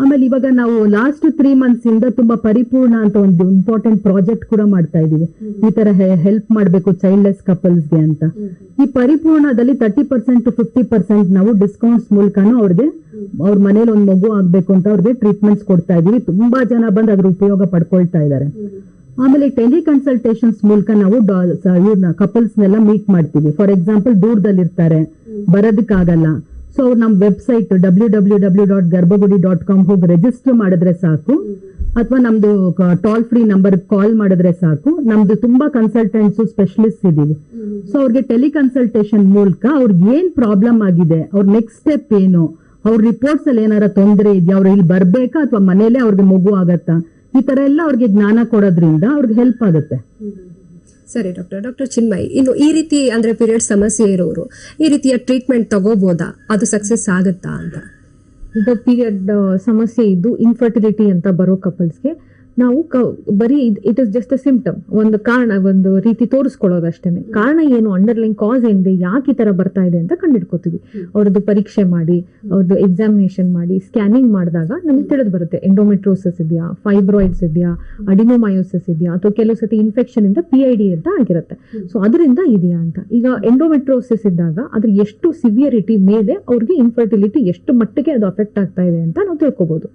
ಆಮೇಲೆ ಇವಾಗ ನಾವು ಲಾಸ್ಟ್ 3 months ಇಂದ ತುಂಬಾ ಪರಿಪೂರ್ಣ ಅಂತ ಒಂದು ಇಂಪಾರ್ಟೆಂಟ್ ಪ್ರಾಜೆಕ್ಟ್ ಕೂಡ ಮಾಡ್ತಾ ಇದೀವಿ. ಈ ತರ ಹೆಲ್ಪ್ ಮಾಡ್ಬೇಕು ಚೈಲ್ಡ್ಲೆಸ್ ಕಪಲ್ಸ್ಗೆ ಅಂತ. ಈ ಪರಿಪೂರ್ಣದಲ್ಲಿ 30% to 50% ನಾವು ಡಿಸ್ಕೌಂಟ್ಸ್ ಮೂಲಕನೂ ಅವ್ರಿಗೆ ಅವ್ರ ಮನೇಲಿ ಒಂದು ಮಗು ಆಗ್ಬೇಕು ಅಂತ ಅವ್ರಿಗೆ ಟ್ರೀಟ್ಮೆಂಟ್ಸ್ ಕೊಡ್ತಾ ಇದೀವಿ. ತುಂಬಾ ಜನ ಬಂದು ಅದ್ರ ಉಪಯೋಗ ಪಡ್ಕೊಳ್ತಾ ಇದ್ದಾರೆ. ಆಮೇಲೆ ಟೆಲಿ ಕನ್ಸಲ್ಟೇಷನ್ಸ್ ಮೂಲಕ ನಾವು ಇವ್ರನ್ನ ಕಪಲ್ಸ್ನೆಲ್ಲ ಮೀಟ್ ಮಾಡ್ತೀವಿ. ಫಾರ್ ಎಕ್ಸಾಂಪಲ್ ದೂರದಲ್ಲಿರ್ತಾರೆ, ಬರೋದಕ್ಕಾಗಲ್ಲ, ಸೊ ಅವ್ರು ನಮ್ಮ ವೆಬ್ಸೈಟ್ www.garbagudi.com ಹೋಗಿ ರಿಜಿಸ್ಟರ್ ಮಾಡಿದ್ರೆ ಸಾಕು, ಅಥವಾ ನಮ್ದು ಟೋಲ್ ಫ್ರೀ ನಂಬರ್ ಕಾಲ್ ಮಾಡಿದ್ರೆ ಸಾಕು. ನಮ್ದು ತುಂಬಾ ಕನ್ಸಲ್ಟೆಂಟ್ಸ್, ಸ್ಪೆಷಲಿಸ್ಟ್ ಇದೀವಿ. ಸೊ ಅವ್ರಿಗೆ ಟೆಲಿ ಕನ್ಸಲ್ಟೇಷನ್ ಮೂಲಕ ಅವ್ರಿಗೆ ಏನ್ ಪ್ರಾಬ್ಲಮ್ ಆಗಿದೆ, ಅವ್ರ ನೆಕ್ಸ್ಟ್ ಸ್ಟೆಪ್ ಏನು, ಅವ್ರ ರಿಪೋರ್ಟ್ಸ್ ಅಲ್ಲಿ ಏನಾರ ತೊಂದರೆ ಇದೆಯಾ, ಅವ್ರು ಇಲ್ಲಿ ಬರ್ಬೇಕಾ ಅಥವಾ ಮನೇಲೆ ಅವ್ರಿಗೆ ಮಗು ಆಗತ್ತಾ, ಈ ತರ ಎಲ್ಲ ಅವ್ರಿಗೆ ಜ್ಞಾನ ಕೊಡೋದ್ರಿಂದ ಅವ್ರಿಗೆ ಹೆಲ್ಪ್ ಆಗುತ್ತೆ.
ಸರಿ ಡಾಕ್ಟರ್ ಚಿನ್ಮಯ್, ಇನ್ನು ಈ ರೀತಿ ಅಂದ್ರೆ ಪೀರಿಯಡ್ ಸಮಸ್ಯೆ ಇರೋರು ಈ ರೀತಿಯ ಟ್ರೀಟ್ಮೆಂಟ್ ತಗೋಬಹುದಾ, ಅದು ಸಕ್ಸಸ್ ಆಗುತ್ತಾ ಅಂತ?
ಈಗ ಪೀರಿಯಡ್ ಸಮಸ್ಯೆ ಇದ್ದು ಇನ್ಫರ್ಟಿಲಿಟಿ ಅಂತ ಬರೋ ಕಪಲ್ಸ್ಗೆ ನಾವು ಬರೀ it is just a symptom, ಒಂದು ಕಾರಣ, ಒಂದು ರೀತಿ ತೋರಿಸ್ಕೊಳ್ಳೋದು ಅಷ್ಟೇನೆ. ಕಾರಣ ಏನು, ಅಂಡರ್ಲೈನ್ ಕಾಸ್ ಏನಿದೆ, ಯಾಕೆ ಈ ತರ ಬರ್ತಾ ಇದೆ ಅಂತ ಕಂಡಿಡ್ಕೋತೀವಿ. ಅವ್ರದ್ದು ಪರೀಕ್ಷೆ ಮಾಡಿ, ಅವ್ರದ್ದು ಎಕ್ಸಾಮಿನೇಷನ್ ಮಾಡಿ, ಸ್ಕ್ಯಾನಿಂಗ್ ಮಾಡಿದಾಗ ನಮಗೆ ತಿಳಿದು ಬರುತ್ತೆ ಎಂಡೋಮೆಟ್ರೋಸಿಸ್ ಇದೆಯಾ, ಫೈಬ್ರಾಯ್ಡ್ಸ್ ಇದೆಯಾ, ಅಡಿನೋಮಯೋಸಿಸ್ ಇದೆಯಾ, ಅಥವಾ ಕೆಲವು ಸತಿ ಇನ್ಫೆಕ್ಷನ್ ಇಂದ PID ಅಂತ ಆಗಿರುತ್ತೆ. ಸೊ ಅದರಿಂದ ಇದೆಯಾ ಅಂತ. ಈಗ ಎಂಡೋಮೆಟ್ರೋಸಿಸ್ ಇದ್ದಾಗ ಅದ್ರ ಎಷ್ಟು ಸಿವಿಯರಿಟಿ ಮೇಲೆ ಅವ್ರಿಗೆ ಇನ್ಫರ್ಟಿಲಿಟಿ ಎಷ್ಟು ಮಟ್ಟಿಗೆ ಅದು ಅಫೆಕ್ಟ್ ಆಗ್ತಾ ಇದೆ ಅಂತ ನಾವು ತಿಳ್ಕೊಬಹುದು.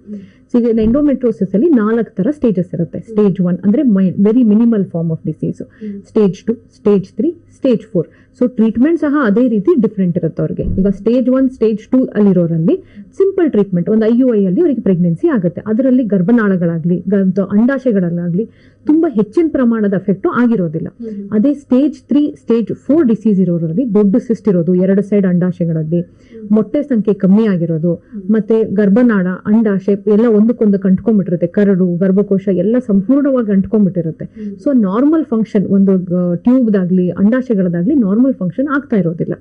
ಎಂಡೋಮೆಟ್ರೋಸಿಸ್ ಅಲ್ಲಿ 4 ತರ ಸ್ಟೇಜಸ್ ಇರುತ್ತೆ. ಸ್ಟೇಜ್ 1 ಅಂದ್ರೆ very minimal form of disease, stage 2, stage 3, stage 4. So treatment ಸಹ ಅದೇ ರೀತಿ ಡಿಫ್ರೆಂಟ್ ಇರುತ್ತೆ ಅವ್ರಿಗೆ. ಈಗ ಸ್ಟೇಜ್ 1, ಸ್ಟೇಜ್ 2 ಅಲ್ಲಿರೋರಲ್ಲಿ ಸಿಂಪಲ್ ಟ್ರೀಟ್ಮೆಂಟ್, ಒಂದು IUI ಅಲ್ಲಿ ಅವರಿಗೆ ಪ್ರೆಗ್ನೆನ್ಸಿ ಆಗುತ್ತೆ. ಅದರಲ್ಲಿ ಗರ್ಭನಾಳಗಳಾಗ್ಲಿ ಅಂಡಾಶಯಗಳಲ್ಲಾಗ್ಲಿ ತುಂಬಾ ಹೆಚ್ಚಿನ ಪ್ರಮಾಣದ ಎಫೆಕ್ಟ್ ಆಗಿರೋದಿಲ್ಲ. ಅದೇ ಸ್ಟೇಜ್ 3, ಸ್ಟೇಜ್ 4 ಡಿಸೀಸ್ ಇರೋರಲ್ಲಿ ದೊಡ್ಡ ಸಿಸ್ಟ್ ಇರೋದು, 2 ಸೈಡ್ ಅಂಡಾಶಯಗಳಲ್ಲಿ ಮೊಟ್ಟೆ ಸಂಖ್ಯೆ ಕಮ್ಮಿ ಆಗಿರೋದು, ಮತ್ತೆ ಗರ್ಭನಾಳ, ಅಂಡಾಶಯ ಎಲ್ಲ ಒಂದಕ್ಕೊಂದು ಅಂಟ್ಕೊಂಡ್ಬಿಟ್ಟಿರುತ್ತೆ, ಕರಡು, ಗರ್ಭಕೋಶ ಎಲ್ಲ ಸಂಪೂರ್ಣವಾಗಿ ಅಂಟ್ಕೊಂಡ್ಬಿಟ್ಟಿರುತ್ತೆ. ಸೊ ನಾರ್ಮಲ್ ಫಂಕ್ಷನ್, ಒಂದು ಟ್ಯೂಬ್ದಾಗ್ಲಿ ಅಂಡಾಶಯಗಳದಾಗ್ಲಿ ನಾರ್ಮಲ್ ಫಂಕ್ಷನ್ ಆಗ್ತಾ ಇರೋದಿಲ್ಲ.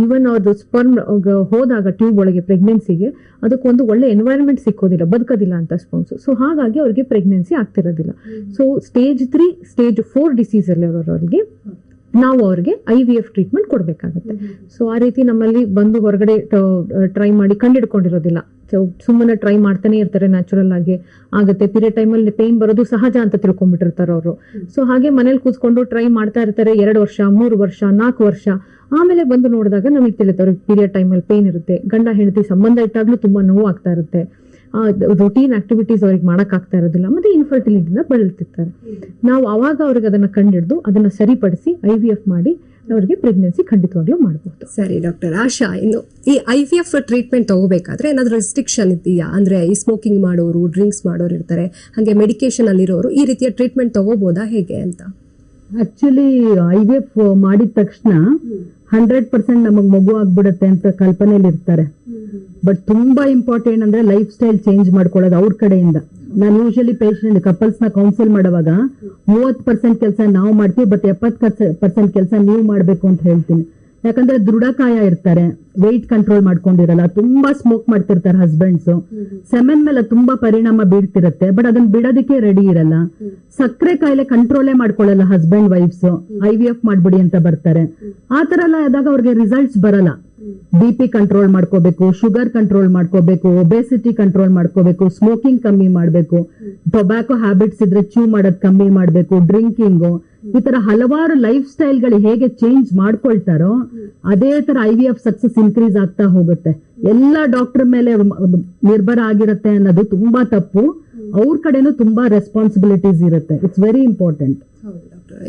ಈವನ್ ಅದು ಸ್ಪರ್ಮ್ ಹೋದಾಗ ಟ್ಯೂಬ್ ಒಳಗೆ ಪ್ರೆಗ್ನೆನ್ಸಿಗೆ ಅದಕ್ಕೊಂದು ಒಳ್ಳೆ ಎನ್ವೈರನ್ಮೆಂಟ್ ಸಿಕ್ಕೋದಿಲ್ಲ, ಬದುಕೋದಿಲ್ಲ ಅಂತ ಸ್ಪರ್ಮ್ಸ್. ಸೊ ಹಾಗಾಗಿ ಅವ್ರಿಗೆ ಪ್ರೆಗ್ನೆನ್ಸಿ ಆಗ್ತಿರೋದಿಲ್ಲ. ಸೊ ಸ್ಟೇಜ್ 3, ಸ್ಟೇಜ್ 4 ಡಿಸೀಸ್ ಅಲ್ಲಿರೋರಿಗೆ ನಾವು ಅವ್ರಿಗೆ IVF ಟ್ರೀಟ್ಮೆಂಟ್ ಕೊಡ್ಬೇಕಾಗತ್ತೆ. ಸೊ ಆ ರೀತಿ ನಮ್ಮಲ್ಲಿ ಬಂದು ಹೊರಗಡೆ ಟ್ರೈ ಮಾಡಿ ಕಂಡಿಡ್ಕೊಂಡಿರೋದಿಲ್ಲ, ಸುಮ್ಮನೆ ಟ್ರೈ ಮಾಡ್ತಾನೆ ಇರ್ತಾರೆ, ನ್ಯಾಚುರಲ್ ಆಗಿ ಆಗುತ್ತೆ. ಪೀರಿಯಡ್ ಟೈಮಲ್ಲಿ ಪೇನ್ ಬರೋದು ಸಹಜ ಅಂತ ತಿಳ್ಕೊಂಡ್ಬಿಟ್ಟಿರ್ತಾರೆ ಅವರು. ಸೊ ಹಾಗೆ ಮನೇಲಿ ಕೂತ್ಕೊಂಡು ಟ್ರೈ ಮಾಡ್ತಾ ಇರ್ತಾರೆ 2 ವರ್ಷ, 3 ವರ್ಷ, 4 ವರ್ಷ. ಆಮೇಲೆ ಬಂದು ನೋಡಿದಾಗ ನಮಗೆ ತಿಳಿಯುತ್ತೆ ಅವ್ರಿಗೆ ಪೀರಿಯಡ್ ಟೈಮಲ್ಲಿ ಪೇನ್ ಇರುತ್ತೆ, ಗಂಡ ಹೆಂಡತಿ ಸಂಬಂಧ ಇಟ್ಟಾಗ್ಲೂ ತುಂಬಾ ನೋವು ಆಗ್ತಾ ಇರುತ್ತೆ, ರೊಟೀನ್ ಆಕ್ಟಿವಿಟೀಸ್ ಅವ್ರಿಗೆ ಮಾಡೋಕ್ಕಾಗ್ತಾ ಇರೋದಿಲ್ಲ, ಮತ್ತೆ ಇನ್ಫರ್ಟಿಲಿಟಿಯಿಂದ ಬಳಲ್ತಿರ್ತಾರೆ. ನಾವು ಅವಾಗ ಅವ್ರಿಗೆ ಅದನ್ನ ಕಂಡಿಡ್ದು ಅದನ್ನ ಸರಿಪಡಿಸಿ IVF ಮಾಡಿ ಅವ್ರಿಗೆ ಪ್ರೆಗ್ನೆನ್ಸಿ ಖಂಡಿತವಾಗ್ಲೂ ಮಾಡಬಹುದು.
ಸರಿ ಡಾಕ್ಟರ್ ಆಶಾ, ಇನ್ನು ಈ IVF ಟ್ರೀಟ್ಮೆಂಟ್ ತಗೋಬೇಕಾದ್ರೆ ಏನಾದ್ರೂ ರೆಸ್ಟ್ರಿಕ್ಷನ್ ಇದೆಯಾ? ಅಂದ್ರೆ ಈ ಸ್ಮೋಕಿಂಗ್ ಮಾಡೋರು, ಡ್ರಿಂಕ್ಸ್ ಮಾಡೋರು ಇರ್ತಾರೆ, ಹಾಗೆ ಮೆಡಿಕೇಶನ್ ಅಲ್ಲಿರೋರು ಈ ರೀತಿಯ ಟ್ರೀಟ್ಮೆಂಟ್ ತಗೋಬಹುದಾ ಹೇಗೆ ಅಂತ?
ಆಕ್ಚುಲಿ IVF ಮಾಡಿದ ತಕ್ಷಣ 100% ನಮಗ್ ಮಗು ಆಗ್ಬಿಡುತ್ತೆ ಅಂತ ಕಲ್ಪನೆಯಲ್ಲಿ ಇರ್ತಾರೆ. ಬಟ್ ತುಂಬಾ ಇಂಪಾರ್ಟೆಂಟ್ ಅಂದ್ರೆ ಲೈಫ್ ಸ್ಟೈಲ್ ಚೇಂಜ್ ಮಾಡ್ಕೊಳ್ಳೋದು ಅವ್ರ ಕಡೆಯಿಂದ. ನಾನು ಯೂಶಲಿ ಪೇಷಂಟ್ ಕಪಲ್ಸ್ ನ ಕೌನ್ಸಿಲ್ ಮಾಡುವಾಗ 30% ಕೆಲಸ ನಾವು ಮಾಡ್ತೀವಿ, ಬಟ್ 70% ಕೆಲಸ ನೀವು ಮಾಡ್ಬೇಕು ಅಂತ ಹೇಳ್ತೀನಿ. ಯಾಕಂದ್ರೆ ದೃಢಕಾಯ ಇರ್ತಾರೆ, ವೆಯ್ಟ್ ಕಂಟ್ರೋಲ್ ಮಾಡ್ಕೊಂಡಿರಲ್ಲ, ತುಂಬಾ ಸ್ಮೋಕ್ ಮಾಡ್ತಿರ್ತಾರೆ ಹಸ್ಬೆಂಡ್ಸ್, ಸೆಮೆನ್ ಮೇಲೆ ತುಂಬಾ ಪರಿಣಾಮ ಬೀಳ್ತಿರುತ್ತೆ, ಬಟ್ ಅದನ್ನ ಬಿಡೋದಕ್ಕೆ ರೆಡಿ ಇರಲ್ಲ. ಸಕ್ಕರೆ ಕಾಯಿಲೆ ಕಂಟ್ರೋಲೇ ಮಾಡ್ಕೊಳ್ಳಲ್ಲ ಹಸ್ಬೆಂಡ್ ವೈಫ್ಸ್, IVF ಮಾಡ್ಬಿಡಿ ಅಂತ ಬರ್ತಾರೆ. ಆ ತರ ಎಲ್ಲ ಆದಾಗ ಅವ್ರಿಗೆ ರಿಸಲ್ಟ್ಸ್ ಬರಲ್ಲ. BP ಕಂಟ್ರೋಲ್ ಮಾಡ್ಕೋಬೇಕು, ಶುಗರ್ ಕಂಟ್ರೋಲ್ ಮಾಡ್ಕೋಬೇಕು, ಒಬೆಸಿಟಿ ಕಂಟ್ರೋಲ್ ಮಾಡ್ಕೋಬೇಕು, ಸ್ಮೋಕಿಂಗ್ ಕಮ್ಮಿ ಮಾಡ್ಬೇಕು, ಟೊಬ್ಯಾಕೊ ಹ್ಯಾಬಿಟ್ಸ್ ಇದ್ರೆ ಚೂ ಮಾಡೋದ್ ಕಮ್ಮಿ ಮಾಡ್ಬೇಕು, ಡ್ರಿಂಕಿಂಗು, ಈ ತರ ಹಲವಾರು ಲೈಫ್ ಸ್ಟೈಲ್ ಗಳು ಹೇಗೆ ಚೇಂಜ್ ಮಾಡ್ಕೊಳ್ತಾರೋ ಅದೇ ತರ IVF ಸಕ್ಸಸ್ ಇನ್ಕ್ರೀಸ್ ಆಗ್ತಾ ಹೋಗುತ್ತೆ. ಎಲ್ಲ ಡಾಕ್ಟರ್ ಮೇಲೆ ನಿರ್ಭರ ಆಗಿರುತ್ತೆ ಅನ್ನೋದು ತುಂಬಾ ತಪ್ಪು. ಅವ್ರ ಕಡೆನೂ ತುಂಬಾ ರೆಸ್ಪಾನ್ಸಿಬಿಲಿಟೀಸ್ ಇರುತ್ತೆ. It's very important.